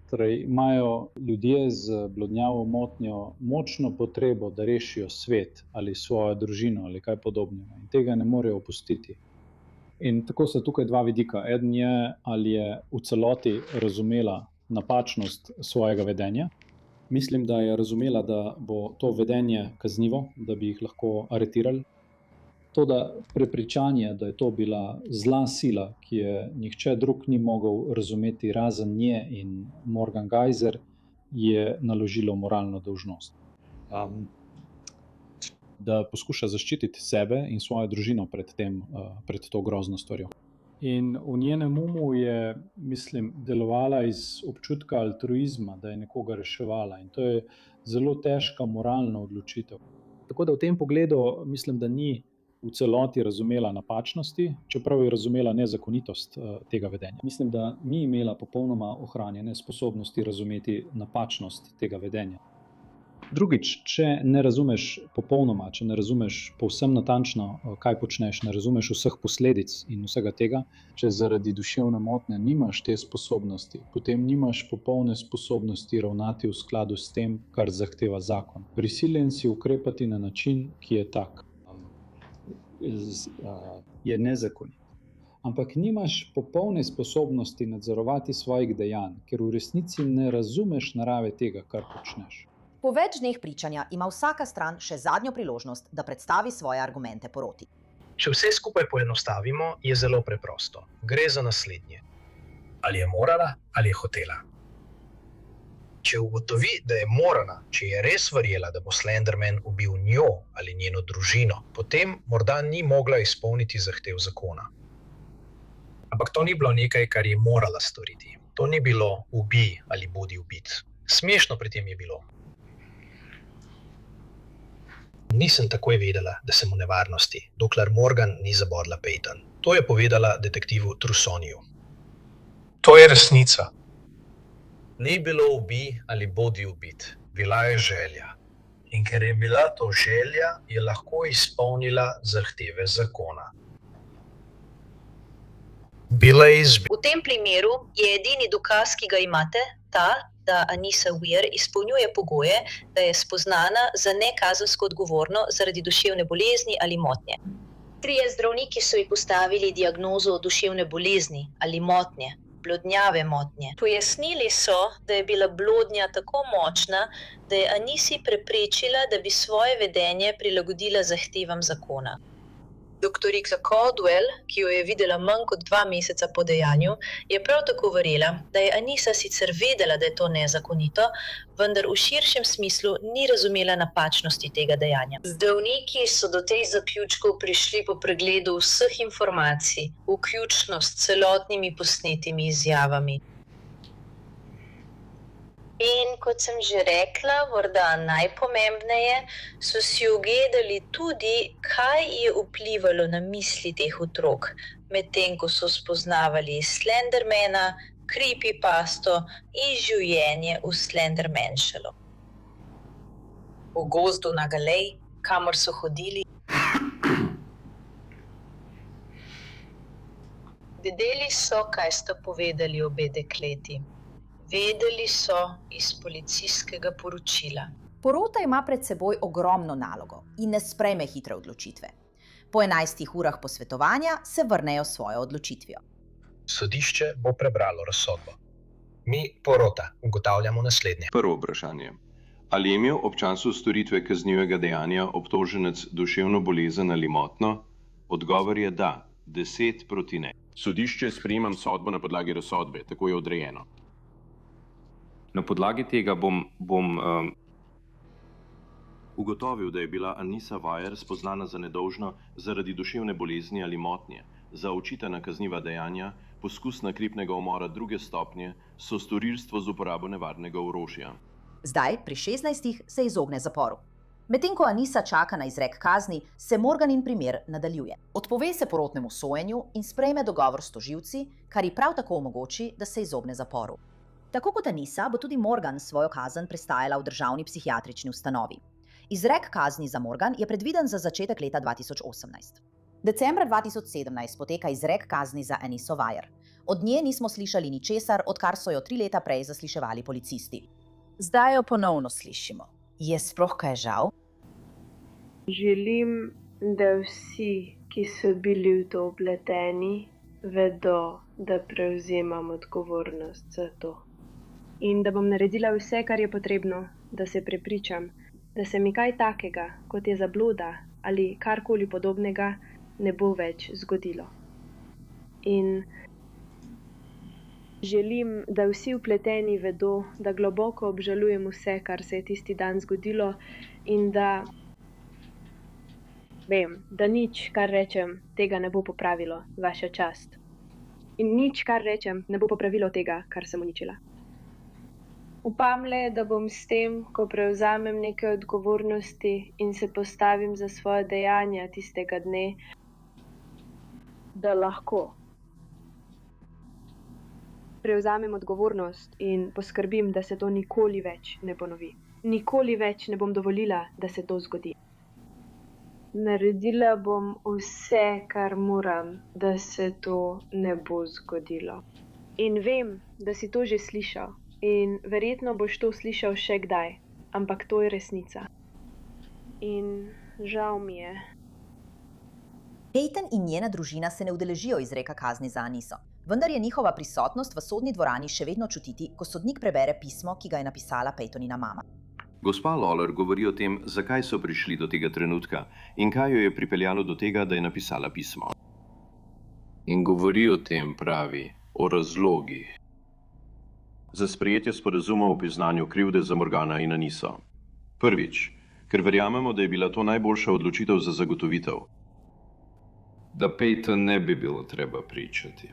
Torej, imajo ljudje z blodnjavo motnjo močno potrebo, da rešijo svet ali svojo družino ali kaj podobnega in tega ne morejo opustiti. In tako so tukaj dva vidika. Eden je, ali je v celoti razumela napačnost svojega vedenja. Mislim, da je razumela, da bo to vedenje kaznivo, da bi jih lahko aretirali. Toda prepričanje, da je to bila zla sila, ki je nihče drug ni mogel razumeti razen nje in Morgan Geyser, je naložilo moralno dolžnost. Da poskuša zaščititi sebe in svojo družino pred to grozno stvarjo. In v njenem umu je, mislim, delovala iz občutka altruizma, da je nekoga reševala. In to je zelo težka moralna odločitev. Tako da v tem pogledu mislim, da ni v celoti razumela napačnosti, čeprav je razumela nezakonitost tega vedenja. Mislim, da ni imela popolnoma ohranjene sposobnosti razumeti napačnost tega vedenja. Drugič, če ne razumeš popolnoma, če ne razumeš povsem natančno, kaj počneš, ne razumeš vseh posledic in vsega tega, če zaradi duševne motnje nimaš te sposobnosti, potem nimaš popolne sposobnosti ravnati v skladu s tem, kar zahteva zakon. Prisiljen si ukrepati na način, ki je tak, je nezakonit. Ampak nimaš popolne sposobnosti nadzorovati svojih dejanj, ker v resnici ne razumeš narave tega, kar počneš. Po več dneh pričanja ima vsaka stran še zadnjo priložnost, da predstavi svoje argumente proti. Če vse skupaj poenostavimo, je zelo preprosto. Gre za naslednje. Ali je morala ali je hotela. Če ugotovi, da je morala, če je res verjela, da bo Slenderman ubil njo ali njeno družino, potem morda ni mogla izpolniti zahtev zakona. Ampak to ni bilo nekaj, kar je morala storiti. To ni bilo ubij ali bodi ubit. Smešno pri tem je bilo. Nisem takoj vedela, da sem v nevarnosti, dokler Morgan ni zabodla Peyton. To je povedala detektivu Trusoniju. To je resnica. Ni bilo ubij ali bodi ubit. Bila je želja. In ker je bila to želja, je lahko izpolnila zahteve zakona. V tem primeru je edini dokaz, ki ga imate, ta, da Anissa Weier izpolnjuje pogoje, da je spoznana za nekazensko odgovorno zaradi duševne bolezni ali motnje. 3 zdravniki so ji postavili diagnozo duševne bolezni ali motnje, blodnjave motnje. Pojasnili so, da je bila blodnja tako močna, da je Anissi preprečila, da bi svoje vedenje prilagodila zahtevam zakona. Doktorica Caldwell, ki jo je videla manj kot 2 meseca po dejanju, je prav tako verjela, da je Anissa sicer vedela, da je to nezakonito, vendar v širšem smislu ni razumela napačnosti tega dejanja. Zdravniki so do teh zaključkov prišli po pregledu vseh informacij, vključno s celotnimi posnetimi izjavami. In kot sem že rekla, morda najpomembneje, so si ogledali tudi, kaj je vplivalo na misli teh otrok, medtem ko so spoznavali Slendermana, creepypasto in življenje v Slendermanšelu. V gozdu na Galej, kamor so hodili, vedeli so, kaj sta povedali obe dekleti. Vedeli so iz policijskega poročila. Porota ima pred seboj ogromno nalogo in ne sprejme hitre odločitve. Po 11 urah posvetovanja se vrnejo s svojo odločitvijo. Sodišče bo prebralo razsodbo. Mi, porota, ugotavljamo naslednje. Prvo vprašanje. Ali je imel ob času storitve kaznivega dejanja obtoženec duševno bolezen ali motnjo? Odgovor je da, 10 proti ne. Sodišče sprejemam sodbo na podlagi razsodbe, tako je odrejeno. Na podlagi tega bom ugotovil, da je bila Anissa Weier spoznana za nedolžno zaradi duševne bolezni ali motnje, za očitana kazniva dejanja, poskus naklepnega umora 2. stopnje, sostorilstvo z uporabo nevarnega orožja. Zdaj, pri 16 se izogne zaporu. Medtem ko Anissa čaka na izrek kazni, se Morganin primer nadaljuje. Odpove se porotnemu sojenju in sprejme dogovor s tožilci, kar ji prav tako omogoči, da se izogne zaporu. Tako kot Anissa bo tudi Morgan svojo kazen prestajala v državni psihiatrični ustanovi. Izrek kazni za Morgan je predviden za začetek leta 2018. Decembra 2017 poteka izrek kazni za Anisso Weier. Od nje nismo slišali ničesar, odkar so jo 3 leta prej zasliševali policisti. Zdaj jo ponovno slišimo. Je sploh kaj žal? Želim, da vsi, ki so bili v to vpleteni, vedo, da prevzemam odgovornost za to. In da bom naredila vse, kar je potrebno, da se prepričam, da se mi kaj takega, kot je zabloda ali karkoli podobnega, ne bo več zgodilo. In želim, da vsi vpleteni vedo, da globoko obžalujem vse, kar se je tisti dan zgodilo in da vem, da nič, kar rečem, tega ne bo popravilo, vaša čast. In nič, kar rečem, ne bo popravilo tega, kar sem uničila. Upam le, da bom s tem, ko prevzamem neke odgovornosti in se postavim za svoje dejanja tistega dne, da lahko prevzamem odgovornost in poskrbim, da se to nikoli več ne ponovi. Nikoli več ne bom dovolila, da se to zgodi. Naredila bom vse, kar moram, da se to ne bo zgodilo. In vem, da si to že slišal. In verjetno boš to slišal še kdaj. Ampak to je resnica. In žal mi je. Peyton in njena družina se ne udeležijo izreka kazni za Aniso, vendar je njihova prisotnost v sodni dvorani še vedno čutiti, ko sodnik prebere pismo, ki ga je napisala Peytonina mama. Gospa Lawler govori o tem, zakaj so prišli do tega trenutka in kaj jo je pripeljalo do tega, da je napisala pismo. In govori o tem, pravi, o razlogih. Za sprejetje sporazuma o priznanju krivde za Morgana in Aniso. Prvič, ker verjamemo, da je bila to najboljša odločitev za zagotovitev. Da Peyton ne bi bilo treba pričati.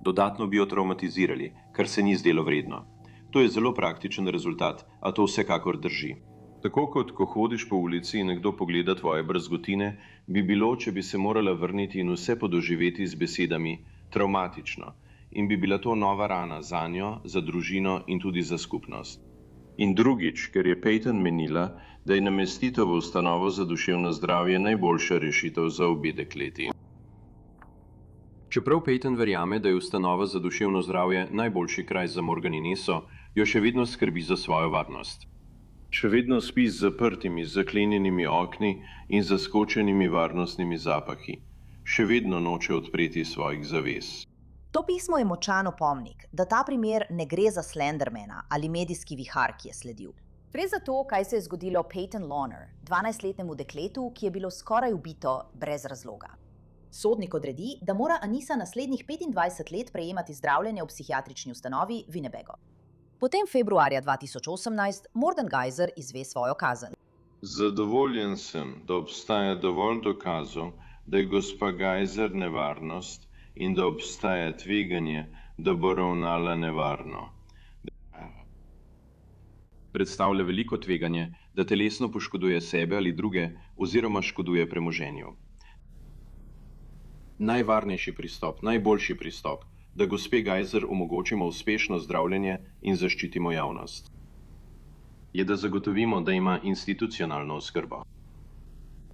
Dodatno bi jo traumatizirali, kar se ni zdelo vredno. To je zelo praktičen rezultat, a to vsekakor drži. Tako kot ko hodiš po ulici in nekdo pogleda tvoje brazgotine, bi bilo, če bi se morala vrniti in vse podoživeti z besedami, travmatično. In bi bila to nova rana zanjo, za družino in tudi za skupnost. In drugič, ker je Peyton menila, da je namestitev v ustanovo za duševno zdravje najboljša rešitev za obe dekleti. Čeprav Peyton verjame, da je ustanova za duševno zdravje najboljši kraj za Morgan in Aniso, jo še vedno skrbi za svojo varnost. Še vedno spi z zaprtimi, zaklenjenimi okni in zaskočenimi varnostnimi zapahi. Še vedno noče odpreti svojih zaves. To pismo je močan opomnik, da ta primer ne gre za Slendermana ali medijski vihar, ki je sledil. Gre za to, kaj se je zgodilo Peyton Lawler, 12-letnemu dekletu, ki je bilo skoraj ubito brez razloga. Sodnik odredi, da mora Anisa naslednjih 25 let prejemati zdravljenje v psihiatrični ustanovi Winnebago. Potem februarja 2018 Morgan Geyser izve svojo kazen. Zadovoljen sem, da obstaja dovolj dokazov, da je gospa Geyser nevarnost in da obstaja tveganje, da bo ravnala nevarno. Predstavlja veliko tveganje, da telesno poškoduje sebe ali druge oziroma škoduje premoženju. Najvarnejši pristop, najboljši pristop, da gospe Geyser omogočimo uspešno zdravljenje in zaščitimo javnost, je, da zagotovimo, da ima institucionalno oskrbo.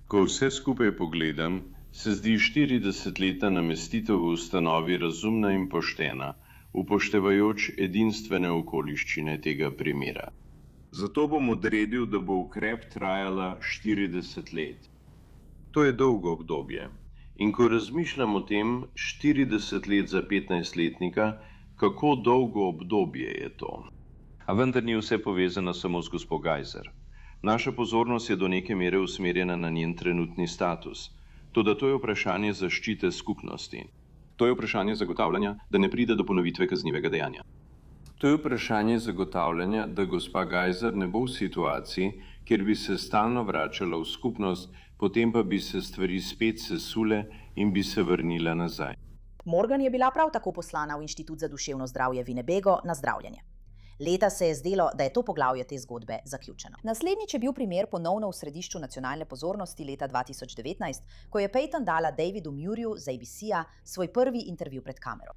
Ko vse skupaj pogledam, se zdi 40-letna namestitev v ustanovi razumna in poštena, upoštevajoč edinstvene okoliščine tega primera. Zato bom odredil, da bo ukrep trajala 40 let. To je dolgo obdobje. In ko razmišljam o tem, 40 let za 15-letnika, kako dolgo obdobje je to? A vendar ni vse povezano samo z gospo Geyser. Naša pozornost je do neke mere usmerjena na njen trenutni status. Toda to je vprašanje zaščite skupnosti. To je vprašanje zagotavljanja, da ne pride do ponovitve kaznivega dejanja. To je vprašanje zagotavljanja, da gospa Geyser ne bo v situaciji, kjer bi se stalno vračala v skupnost, potem pa bi se stvari spet sesule in bi se vrnila nazaj. Morgan je bila prav tako poslana v Inštitut za duševno zdravje Winnebago na zdravljenje. Leta se je zdelo, da je to poglavje te zgodbe zaključeno. Naslednjič je bil primer ponovno v središču nacionalne pozornosti leta 2019, ko je Peyton dala Davidu Murrayju z ABC-ja svoj prvi intervju pred kamero.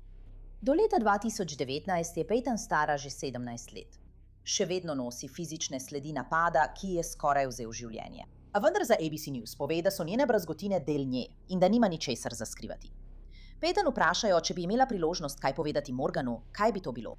Do leta 2019 je Peyton stara že 17 let. Še vedno nosi fizične sledi napada, ki je skoraj vzel življenje. A vendar za ABC News pove, da so njene brazgotine del nje in da nima ničesar za skrivati. Peyton vprašajo, če bi imela priložnost kaj povedati Morganu, kaj bi to bilo.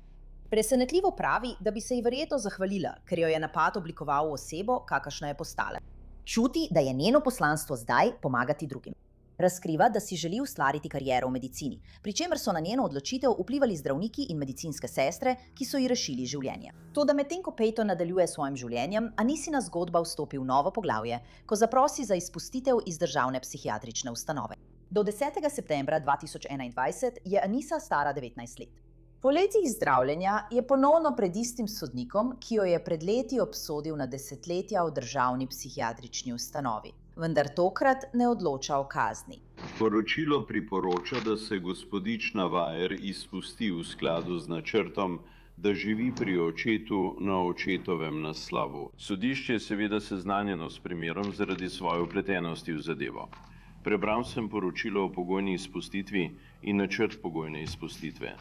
Presenetljivo pravi, da bi se ji verjetno zahvalila, ker jo je napad oblikoval v osebo, kakršna je postala. Čuti, da je njeno poslanstvo zdaj pomagati drugim. Razkriva, da si želi ustvariti kariero v medicini, pri čemer so na njeno odločitev vplivali zdravniki in medicinske sestre, ki so ji rešili življenje. Toda medtem ko Peyton nadaljuje s svojim življenjem, Anisina zgodba vstopi v novo poglavje, ko zaprosi za izpustitev iz državne psihiatrične ustanove. Do 10. septembra 2021 je Anisa stara 19 let. Po letih zdravljenja je ponovno pred istim sodnikom, ki jo je pred leti obsodil na desetletja v državni psihiatrični ustanovi. Vendar tokrat ne odloča o kazni. Poročilo priporoča, da se gospodična Vajer izpusti v skladu z načrtom, da živi pri očetu na očetovem naslovu. Sodišče je seveda seznanjeno s primerom zaradi svoje vpletenosti v zadevo. Prebral sem poročilo o pogojni izpustitvi in načrt pogojne izpustitve.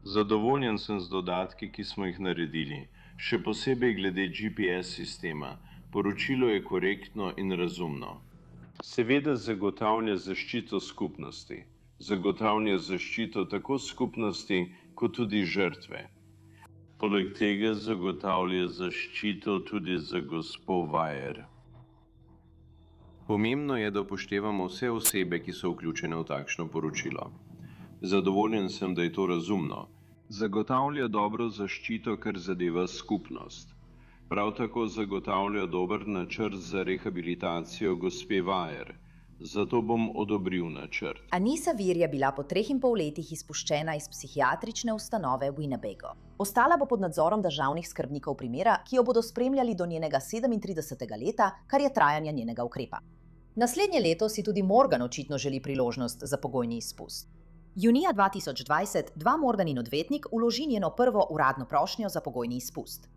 Zadovoljen sem z dodatki, ki smo jih naredili. Še posebej glede GPS sistema. Poročilo je korektno in razumno. Seveda zagotavlja zaščito skupnosti. Zagotavlja zaščito tako skupnosti, kot tudi žrtve. Poleg tega zagotavlja zaščito tudi za gospo Vajer. Pomembno je, da upoštevamo vse osebe, ki so vključene v takšno poročilo. Zadovoljen sem, da je to razumno. Zagotavlja dobro zaščito, kar zadeva skupnost. Prav tako zagotavlja dober načrt za rehabilitacijo gospe Vajer. Zato bom odobril načrt. Anissa Weir je bila po 3,5 letih izpuščena iz psihiatrične ustanove Winnebago. Ostala bo pod nadzorom državnih skrbnikov primera, ki jo bodo spremljali do njenega 37. leta, kar je trajanje njenega ukrepa. Naslednje leto si tudi Morgan očitno želi priložnost za pogojni izpust. Junija 2020 Morgan in odvetnik vloži njeno prvo uradno prošnjo za pogojni izpust.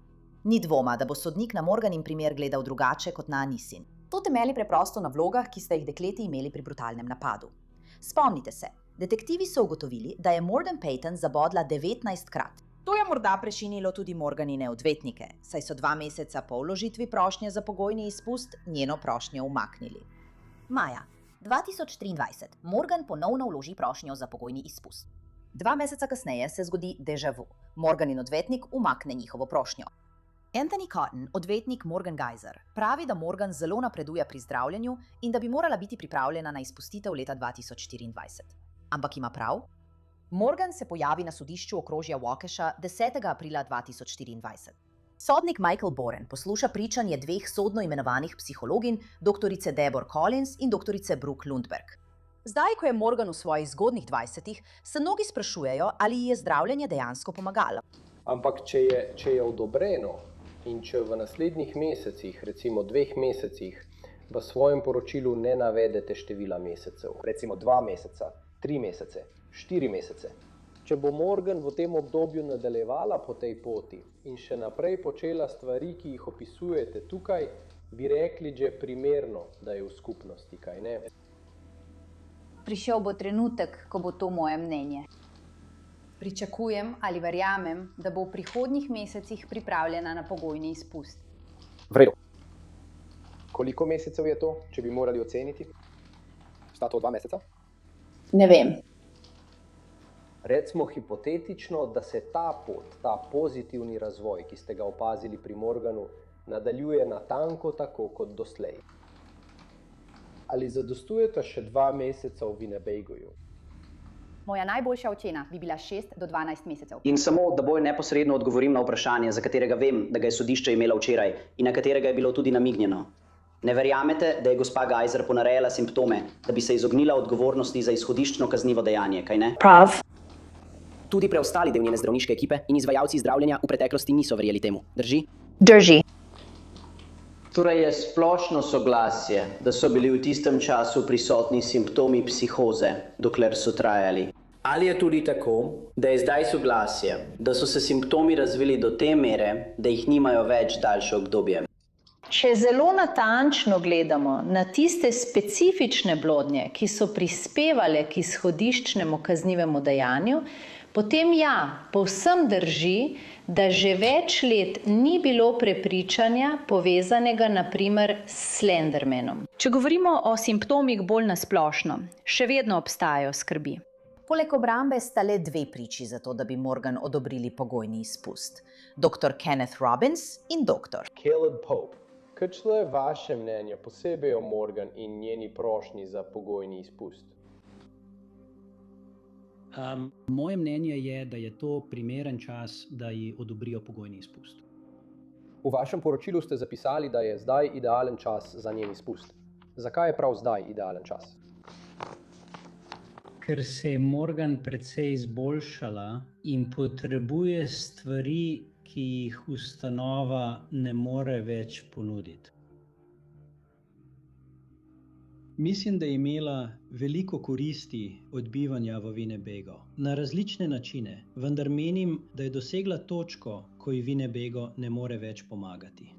Ni dvoma, da bo sodnik na Morganin primer gledal drugače kot na Anissin. To temelji preprosto na vlogah, ki sta jih dekleti imeli pri brutalnem napadu. Spomnite se, detektivi so ugotovili, da je Morgan Payton zabodla 19-krat. To je morda prešinilo tudi Morganine odvetnike, saj so 2 meseca po vložitvi prošnje za pogojni izpust njeno prošnjo umaknili. Maja 2023 Morgan ponovno vloži prošnjo za pogojni izpust. 2 meseca kasneje se zgodi déjà vu. Morganin odvetnik umakne njihovo prošnjo. Anthony Cotton, odvetnik Morgan Geyser, pravi, da Morgan zelo napreduje pri zdravljenju in da bi morala biti pripravljena na izpustitev leta 2024. Ampak ima prav? Morgan se pojavi na sodišču okrožja Waukesha 10. aprila 2024. Sodnik Michael Boren posluša pričanje 2 sodno imenovanih psihologin, doktorice Deborah Collins in doktorice Brooke Lundberg. Zdaj, ko je Morgan v svojih zgodnjih 20-ih, se mnogi sprašujejo, ali ji je zdravljenje dejansko pomagalo. Ampak če je odobreno in če v naslednjih mesecih, recimo 2 mesecih, v svojem poročilu ne navedete števila mesecev, recimo 2 meseca, 3 mesece, 4 mesece, če bo Morgan v tem obdobju nadaljevala po tej poti in še naprej počela stvari, ki jih opisujete tukaj, bi rekli že primerno, da je v skupnosti, kaj ne? Prišel bo trenutek, ko bo to moje mnenje. Pričakujem ali verjamem, da bo v prihodnjih mesecih pripravljena na pogojni izpust. V redu. Koliko mesecev je to, če bi morali oceniti? Sta to 2 meseca? Ne vem. Recimo hipotetično, da se ta pot, ta pozitivni razvoj, ki ste ga opazili pri Morganu, nadaljuje natanko tako kot doslej. Ali zadostujeta še 2 meseca v Winnebagoju? Moja najboljša ocena bi bila 6 do 12 mesecev. In samo, da bolj neposredno odgovorim na vprašanje, za katerega vem, da ga je sodišče imelo včeraj in na katerega je bilo tudi namignjeno. Ne verjamete, da je gospa Geyser ponarejala simptome, da bi se izognila odgovornosti za izhodiščno kaznivo dejanje, kaj ne? Prav. Tudi preostali del njene zdravniške ekipe in izvajalci zdravljenja v preteklosti niso verjeli temu. Drži? Drži. Torej je splošno soglasje, da so bili v tistem času prisotni simptomi psihoze, dokler so trajali. Ali je tudi tako, da je zdaj soglasje, da so se simptomi razvili do te mere, da jih nimajo več daljše obdobje? Če zelo natančno gledamo na tiste specifične blodnje, ki so prispevale k izhodiščnemu kaznivemu dejanju, potem ja, povsem drži, da že več let ni bilo prepričanja povezanega na primer s Slendermanom. Če govorimo o simptomih bolj nasplošno, še vedno obstajajo skrbi. Poleg obrambe sta le 2 priči za to, da bi Morgan odobrili pogojni izpust. Dr. Kenneth Robbins in dr. Caleb Pope. Kakšno je vaše mnenje posebej o Morgan in njeni prošnji za pogojni izpust? Moje mnenje je, da je to primeren čas, da ji odobrijo pogojni izpust. V vašem poročilu ste zapisali, da je zdaj idealen čas za njen izpust. Zakaj je prav zdaj idealen čas? Ker se je Morgan precej izboljšala in potrebuje stvari, ki jih ustanova ne more več ponuditi. Mislim, da je imela veliko koristi od bivanja v Winnebago na različne načine, vendar menim, da je dosegla točko, ko ji Winnebago ne more več pomagati.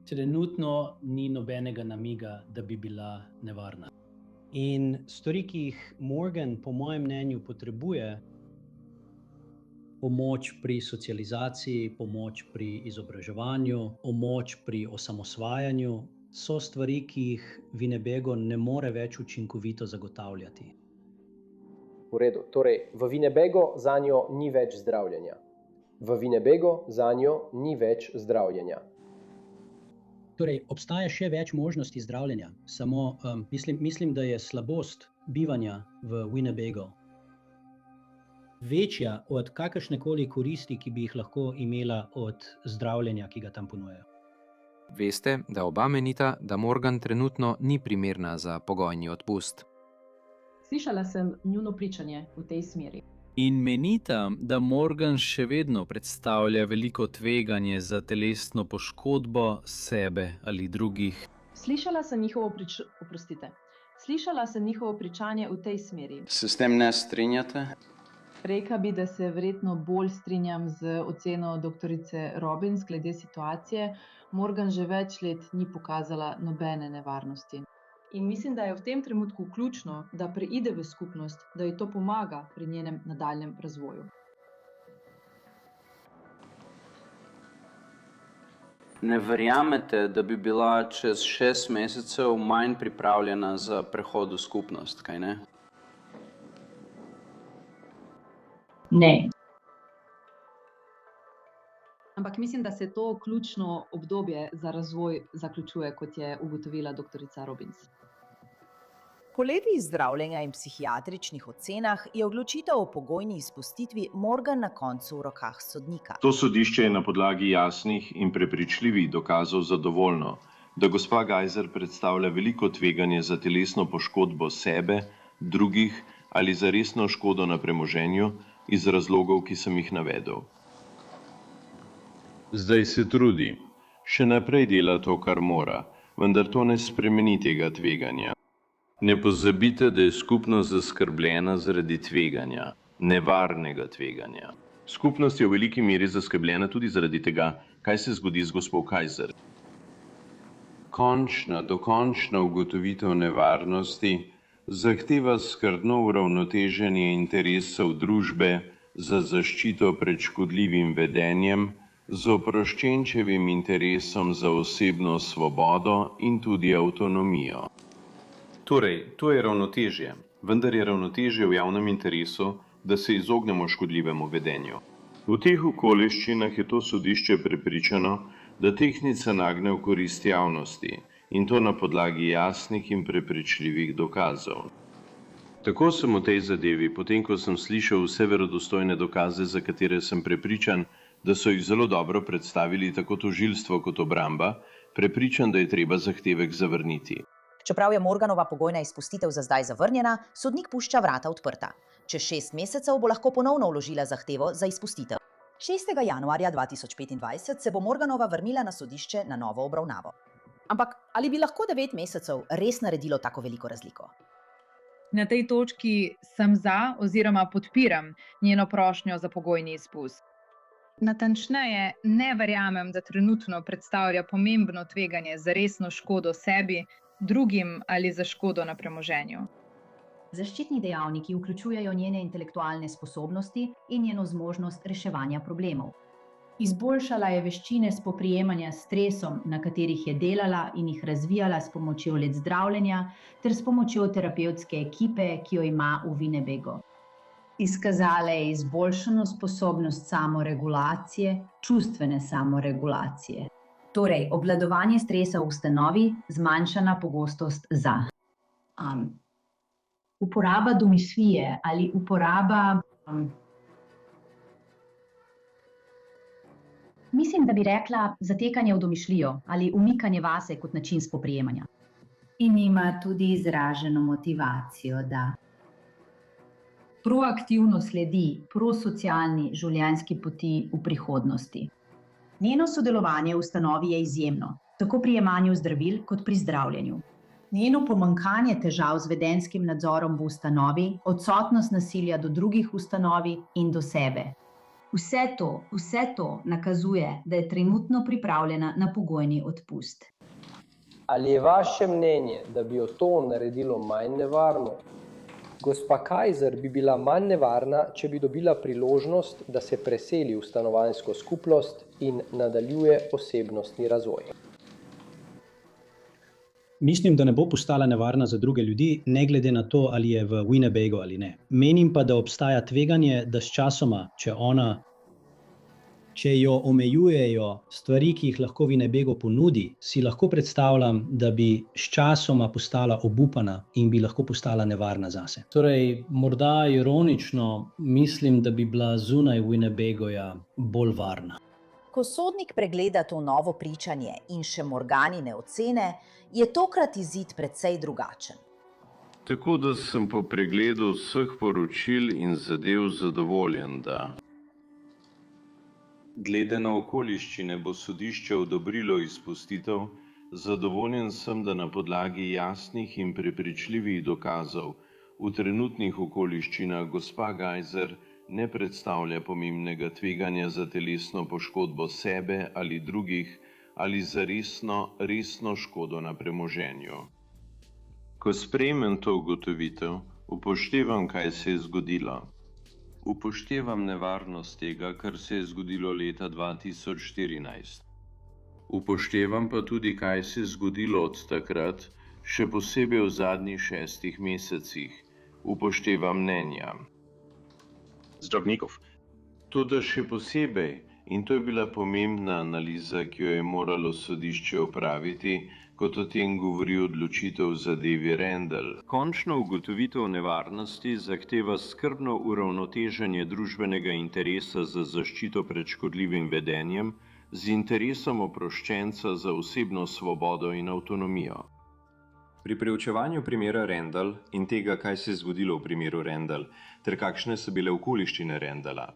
Trenutno ni nobenega namiga, da bi bila nevarna. In stvari, ki jih Morgan po mojem mnenju potrebuje, pomoč pri socializaciji, pomoč pri izobraževanju, pomoč pri osamosvajanju so stvari, ki jih Winnebago ne more več učinkovito zagotavljati. V redu, torej v Winnebago zanjo ni več zdravljenja. V Winnebago zanjo ni več zdravljenja. Torej, obstaja še več možnosti zdravljenja, samo mislim, da je slabost bivanja v Winnebago večja od kakršnekoli koristi, ki bi jih lahko imela od zdravljenja, ki ga tam ponujajo. Veste, da oba menita, da Morgan trenutno ni primerna za pogojni odpust. Slišala sem njuno pričanje v tej smeri. In menita, da Morgan še vedno predstavlja veliko tveganje za telesno poškodbo sebe ali drugih. Slišala sem njihovo pričanje v tej smeri. Se s tem ne strinjate? Rekla bi, da se verjetno bolj strinjam z oceno doktorice Robbins glede situacije. Morgan že več let ni pokazala nobene nevarnosti. In mislim, da je v tem trenutku ključno, da preide v skupnost, da ji to pomaga pri njenem nadaljnjem razvoju. Ne verjamete, da bi bila čez 6 mesecev manj pripravljena za prehod v skupnost, kaj ne? Ne. Ampak mislim, da se to ključno obdobje za razvoj zaključuje, kot je ugotovila doktorica Robbins. Po letih zdravljenja in psihiatričnih ocenah je odločitev o pogojni izpustitvi Morgan na koncu v rokah sodnika. To sodišče je na podlagi jasnih in prepričljivih dokazov zadovoljno, da gospa Geiser predstavlja veliko tveganje za telesno poškodbo sebe, drugih ali za resno škodo na premoženju iz razlogov, ki sem jih navedel. Zdaj se trudi. Še naprej dela to, kar mora, vendar to ne spremeni tega tveganja. Ne pozabite, da je skupnost zaskrbljena zaradi tveganja, nevarnega tveganja. Skupnost je v veliki meri zaskrbljena tudi zaradi tega, kaj se zgodi z gospo Geiser. Dokončna ugotovitev nevarnosti zahteva skrbno uravnoteženje interesov družbe za zaščito pred škodljivim vedenjem, z oproščenčevim interesom za osebno svobodo in tudi avtonomijo. Torej, to je ravnotežje, vendar je ravnotežje v javnem interesu, da se izognemo škodljivemu vedenju. V teh okoliščinah je to sodišče prepričano, da tehtnica nagne v korist javnosti, in to na podlagi jasnih in prepričljivih dokazov. Tako sem v tej zadevi, potem ko sem slišal vse verodostojne dokaze, za katere sem prepričan, da so jih zelo dobro predstavili tako tožilstvo kot obramba, prepričan, da je treba zahtevek zavrniti. Čeprav je Morganova pogojna izpustitev za zdaj zavrnjena, sodnik pušča vrata odprta. Čez 6 mesecev bo lahko ponovno vložila zahtevo za izpustitev. 6. januarja 2025 se bo Morganova vrnila na sodišče na novo obravnavo. Ampak ali bi lahko 9 mesecev res naredilo tako veliko razliko? Na tej točki sem za oziroma podpiram njeno prošnjo za pogojni izpust. Natančneje, ne verjamem, da trenutno predstavlja pomembno tveganje za resno škodo sebi, drugim ali za škodo na premoženju. Zaščitni dejavniki vključujejo njene intelektualne sposobnosti in njeno zmožnost reševanja problemov. Izboljšala je veščine spoprijemanja s stresom, na katerih je delala in jih razvijala s pomočjo let zdravljenja ter s pomočjo terapevtske ekipe, ki jo ima v Winnebago. Izkazala je izboljšano sposobnost samoregulacije, čustvene samoregulacije. Torej, obvladovanje stresa v ustanovi, zmanjšana pogostost za. Uporaba domišljije ali uporaba... Mislim, da bi rekla zatekanje v domišljijo ali umikanje vase kot način spoprijemanja. In ima tudi izraženo motivacijo, da proaktivno sledi prosocialni življenjski poti v prihodnosti. Njeno sodelovanje v ustanovi je izjemno, tako pri jemanju zdravil kot pri zdravljenju. Njeno pomanjkanje težav z vedenskim nadzorom v ustanovi, odsotnost nasilja do drugih v ustanovi in do sebe. Vse to nakazuje, da je trenutno pripravljena na pogojni odpust. Ali je vaše mnenje, da bi jo to naredilo manj nevarno? Gospa Kaiser bi bila manj nevarna, če bi dobila priložnost, da se preseli v stanovanjsko skupnost in nadaljuje osebnostni razvoj. Mislim, da ne bo postala nevarna za druge ljudi, ne glede na to, ali je v Winnebegu ali ne. Menim pa, da obstaja tveganje, da sčasoma, če jo omejujejo stvari, ki jih lahko Winnebegu ponudi, si lahko predstavljam, da bi sčasoma postala obupana in bi lahko postala nevarna zase. Torej, morda ironično, mislim, da bi bila zunaj Winnebegoja bolj varna. Ko sodnik pregleda to novo pričanje in še Morganine ocene, je tokrat izid precej drugačen. Tako da sem po pregledu vseh poročil in zadev zadovoljen, da glede na okoliščine bo sodišče odobrilo izpustitev, zadovoljen sem, da na podlagi jasnih in prepričljivih dokazov v trenutnih okoliščinah gospa Gajser ne predstavlja pomembnega tveganja za telesno poškodbo sebe ali drugih ali za resno škodo na premoženju. Ko sprejmem to ugotovitev, upoštevam, kaj se je zgodilo. Upoštevam nevarnost tega, kar se je zgodilo leta 2014. Upoštevam pa tudi, kaj se je zgodilo od takrat, še posebej v zadnjih 6 mesecih. Upoštevam mnenja zdravnikov. Toda še posebej, in to je bila pomembna analiza, ki jo je moralo sodišče opraviti, kot o tem govori odločitev v zadevi Randall. Končna ugotovitev nevarnosti zahteva skrbno uravnoteženje družbenega interesa za zaščito pred škodljivim vedenjem z interesom oproščenca za osebno svobodo in avtonomijo. Pri preučevanju primera Randall in tega, kaj se je zgodilo v primeru Randall, ter kakšne so bile okoliščine Randalla.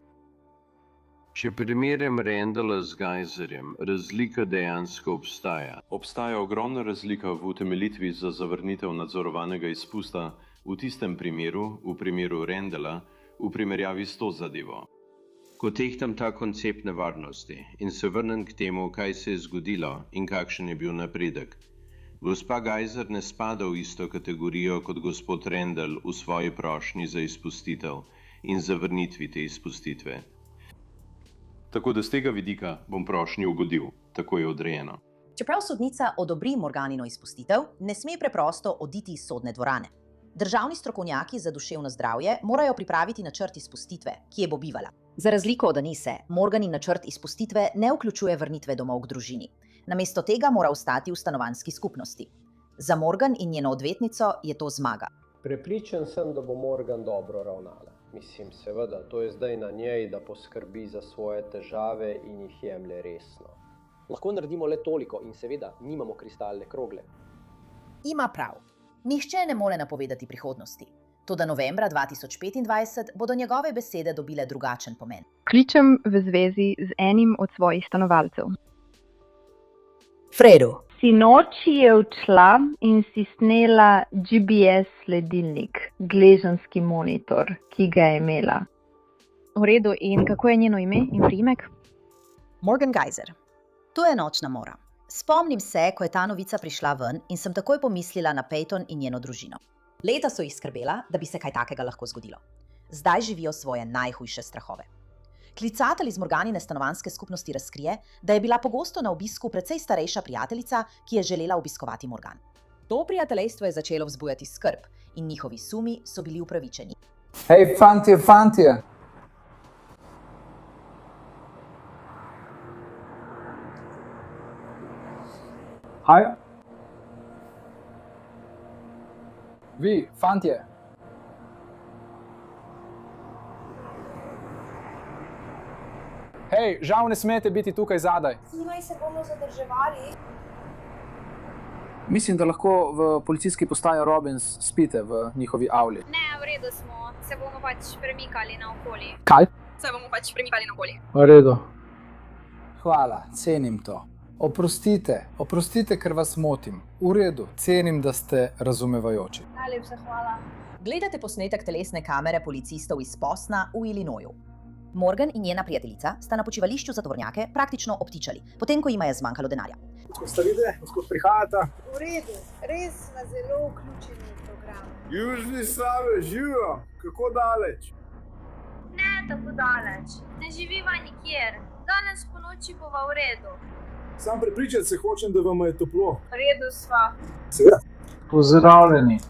Če primerjam Randalla z Gajserjem, razlika dejansko obstaja. Obstaja ogromna razlika v utemeljitvi za zavrnitev nadzorovanega izpusta v tistem primeru, v primeru Randalla, v primerjavi s to zadevo. Ko tehtam ta koncept nevarnosti in se vrnem k temu, kaj se je zgodilo in kakšen je bil napredek, gospa Gajser ne spada v isto kategorijo kot gospod Randall v svoji prošnji za izpustitev in zavrnitvi te izpustitve. Tako da z tega vidika bom prošnji ugodil, tako je odrejeno. Čeprav sodnica odobri Morganino izpustitev, ne sme preprosto oditi iz sodne dvorane. Državni strokovnjaki za duševno zdravje morajo pripraviti načrt izpustitve, ki je bo bivala. Za razliko od Anise, Morganin načrt izpustitve ne vključuje vrnitve domov k družini. Namesto tega mora ostati v stanovanjski skupnosti. Za Morgan in njeno odvetnico je to zmaga. Prepričan sem, da bo Morgan dobro ravnala. Mislim, seveda, to je zdaj na njej, da poskrbi za svoje težave in jih jemlje resno. Lahko naredimo le toliko in seveda nimamo kristalne krogle. Ima prav. Nihče ne more napovedati prihodnosti. Toda novembra 2025 bodo njegove besede dobile drugačen pomen. Kličem v zvezi z enim od svojih stanovalcev. Fredo. Sinoči je odšla in si snela GPS sledilnik, gležanski monitor, ki ga je imela. V redu, in kako je njeno ime in priimek? Morgan Gajser. To je nočna mora. Spomnim se, ko je ta novica prišla ven in sem takoj pomislila na Peyton in njeno družino. Leta so jih skrbela, da bi se kaj takega lahko zgodilo. Zdaj živijo svoje najhujše strahove. Klicatelj iz Morganine stanovanjske skupnosti razkrije, da je bila pogosto na obisku precej starejša prijateljica, ki je želela obiskovati Morgan. To prijateljstvo je začelo vzbujati skrb in njihovi sumi so bili upravičeni. Hej, fantje! Hej. Vi, fantje. Hej, žal ne smete biti tukaj zadaj. Zunaj se bomo zadrževali. Mislim, da lahko v policijski postaji Robins spite v njihovi avli. Ne, v redu smo. Se bomo pač premikali naokoli. Kaj? Se bomo pač premikali naokoli. V redu. Hvala, cenim to. Oprostite, ker vas motim. V redu, cenim, da ste razumevajoči. Najlepša hvala. Gledate posnetek telesne kamere policistov iz Bostona v Illinoisu. Morgan in njena prijateljica sta na počivališču za tovornjake praktično obtičali, potem ko jima je zmanjkalo denarja. Odkud sta videli, odkud prihajata? V redu, res na zelo vključeni program. pripravljen. Južni Save, živijo, kako daleč? Ne tako daleč, ne živiva nikjer. Danes po noči bova v redu. Sam prepričati se hočem, da vam je toplo. V redu sva. Seveda. Pozdravljeni.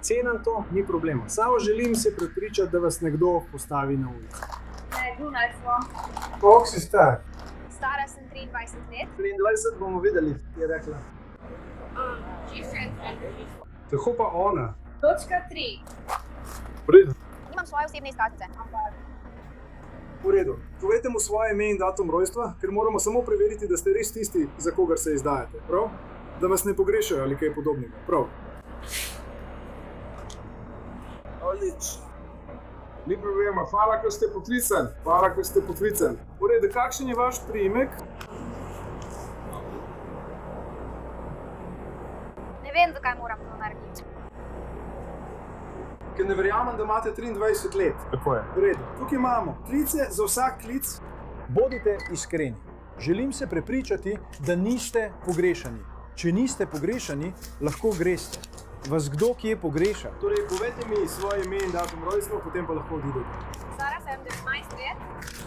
Cenam to, ni problema. Samo želim se prepričati, da vas nekdo postavi na ulico. Ne, zunaj smo. Koliko si star? Stara sem 23 let. 23 bomo videli, je rekla. Tako pa ona. Točka 3. V redu. Imam svoje osebne izkaznice. V redu. Povejte mu svoje ime in datum rojstva, ker moramo samo preveriti, da ste res tisti, za kogar se izdajate. Prav? Da vas ne pogrešajo ali kaj podobnega. Prav. Odlično. Ni problema. Hvala, ko ste poklicani. Hvala, ko ste poklicani. V redu, kakšen je vaš priimek? Ne vem, zakaj moram to narediti. Ker ne verjamem, da imate 23 let. Tako je. V redu. Tukaj imamo klice za vsak klic. Bodite iskreni. Želim se prepričati, da niste pogrešani. Če niste pogrešani, lahko greste. Vas kdo kje pogreša? Torej, povejte mi svoje ime in datum rojstva, potem pa lahko odidete. Stara sem 19 let.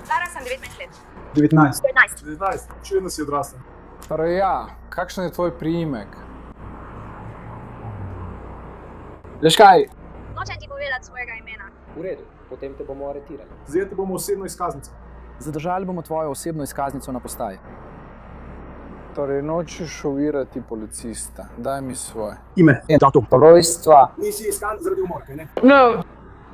Stara sem 19 let. 19. Še vedno si odrasla. Torej, ja, kakšen je tvoj priimek? Veš kaj? Nočem ti povedati svojega imena. V redu, potem te bomo aretirali. Vzeti bomo osebno izkaznico. Zadržali bomo tvojo osebno izkaznico na postaji. Torej, nočeš ovirati policista. Daj mi svoje. Ime in datum rojstva. Nisi iskan zaradi umora, ne? No.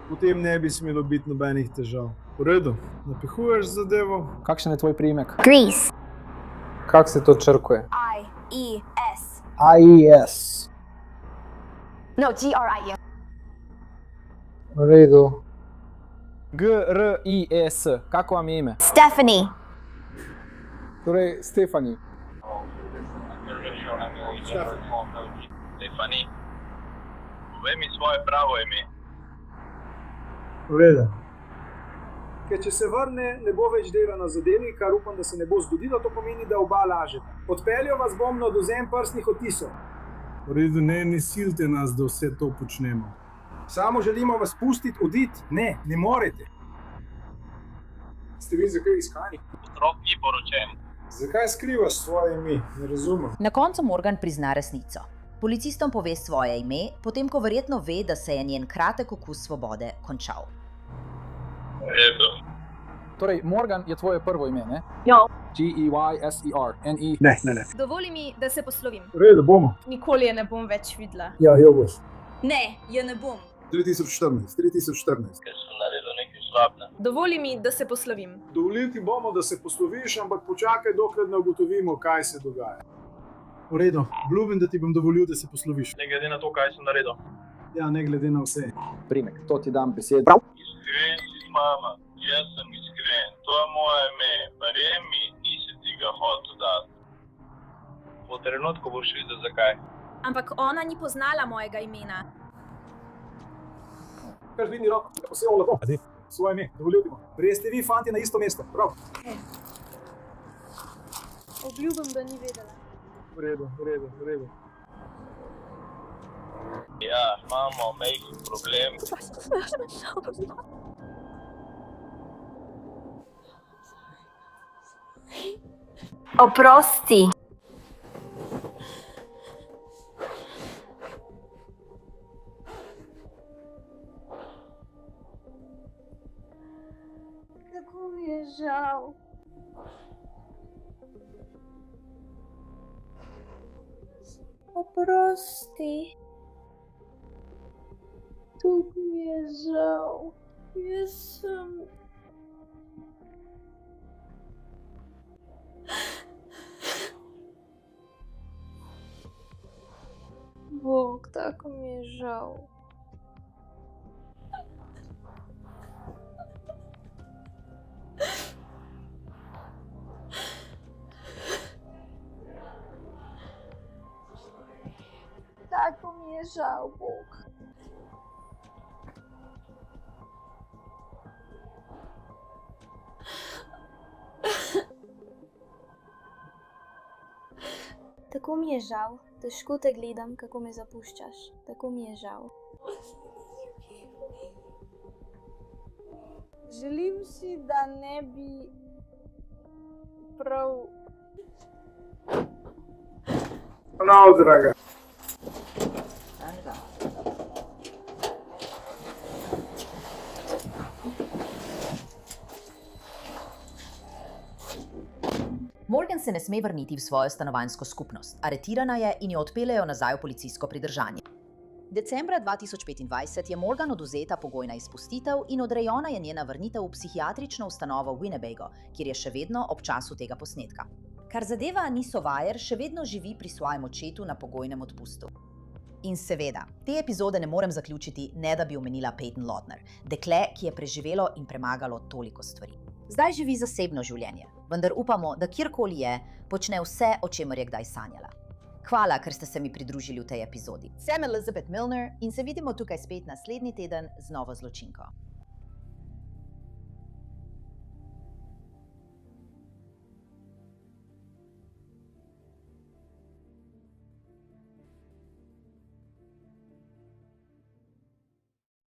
Potem ne bi smelo biti nobenih težav. V redu, napihuješ zadevo. Kakšen je tvoj priimek? Grease. Kako se to črkuje? I-E-S. I-E-S. No, G-R-I-U. V redu. G-R-I-E-S. Kako vam je ime? Stephanie. Torej, Stefani. Stefani, povej mi svoje pravo ime. V redu. Ker če se vrne, ne bo več dela na zadevi, kar upam, da se ne bo zgodilo, to pomeni, da oba lažete. Odpeljal vas bom na odvzem prstnih odtisov. V redu, ne silite nas, da vse to počnemo. Samo želimo vas pustiti oditi. Ne, ne morete. Ste vi zakaj iskani? Otrok ni poročen. Zakaj skrivaš svoje ime? Ne razumem. Na koncu Morgan prizna resnico. Policistom pove svoje ime, potem ko verjetno ve, da se je njen kratek okus svobode končal. Redo. Torej, Morgan je tvoje prvo ime, ne? Ja. G-E-Y-S-E-R, N-E. Ne. Dovoli mi, da se poslovim. V redu, bomo. Nikoli je ne bom več videla. Ja, jo boš. Ne, je ne bom. 3014. Ker sem naredil nekaj slabega. Dovoli mi, da se poslovim. Dovolili ti bomo, da se posloviš, ampak počakaj, dokler ne ugotovimo, kaj se dogaja. V redu, obljubim, da ti bom dovolil, da se posloviš. Ne glede na to, kaj sem naredil. Ja, ne glede na vse. Primek, to ti dam besedo. Iskren si, mama. Jaz sem iskren. To je moje ime. Verjemi, nisi ti ga hotel dati. Po trenutku boš videl, zakaj. Ampak ona ni poznala mojega imena. Kar dvigni roko, da posebno lepo. Svoje ime, dovolil ti bom. Prej ste vi, fanti, na isto mesto. Prav. Obljubim, da ni vedela. V redu. Ja, imamo majhen problem. Oprosti. Kako mi je žal. Oprosti. Tako mi je žal. Jaz sem... Bog, tako mi je žal. Tako mi je žal, Bog. Tako mi je žal. Težko te gledam, kako me zapuščaš. Tako mi je žal. Želim si, da ne bi prav... No, draga. Morgan se ne sme vrniti v svojo stanovanjsko skupnost. Aretirana je in jo odpeljejo nazaj v policijsko pridržanje. Decembra 2025 je Morgan odvzeta pogojna izpustitev in odrejena je njena vrnitev v psihiatrično ustanovo v Winnebago, kjer je še vedno ob času tega posnetka. Kar zadeva Aniso Wire, še vedno živi pri svojem očetu na pogojnem odpustu. In seveda, te epizode ne morem zaključiti, ne da bi omenila Peyton Lautner, dekle, ki je preživelo in premagalo toliko stvari. Zdaj živi zasebno življenje, vendar upamo, da kjerkoli je, počne vse, o čemer je kdaj sanjala. Hvala, ker ste se mi pridružili v tej epizodi. Sem Elizabeth Milner in se vidimo tukaj spet naslednji teden z novo zločinko.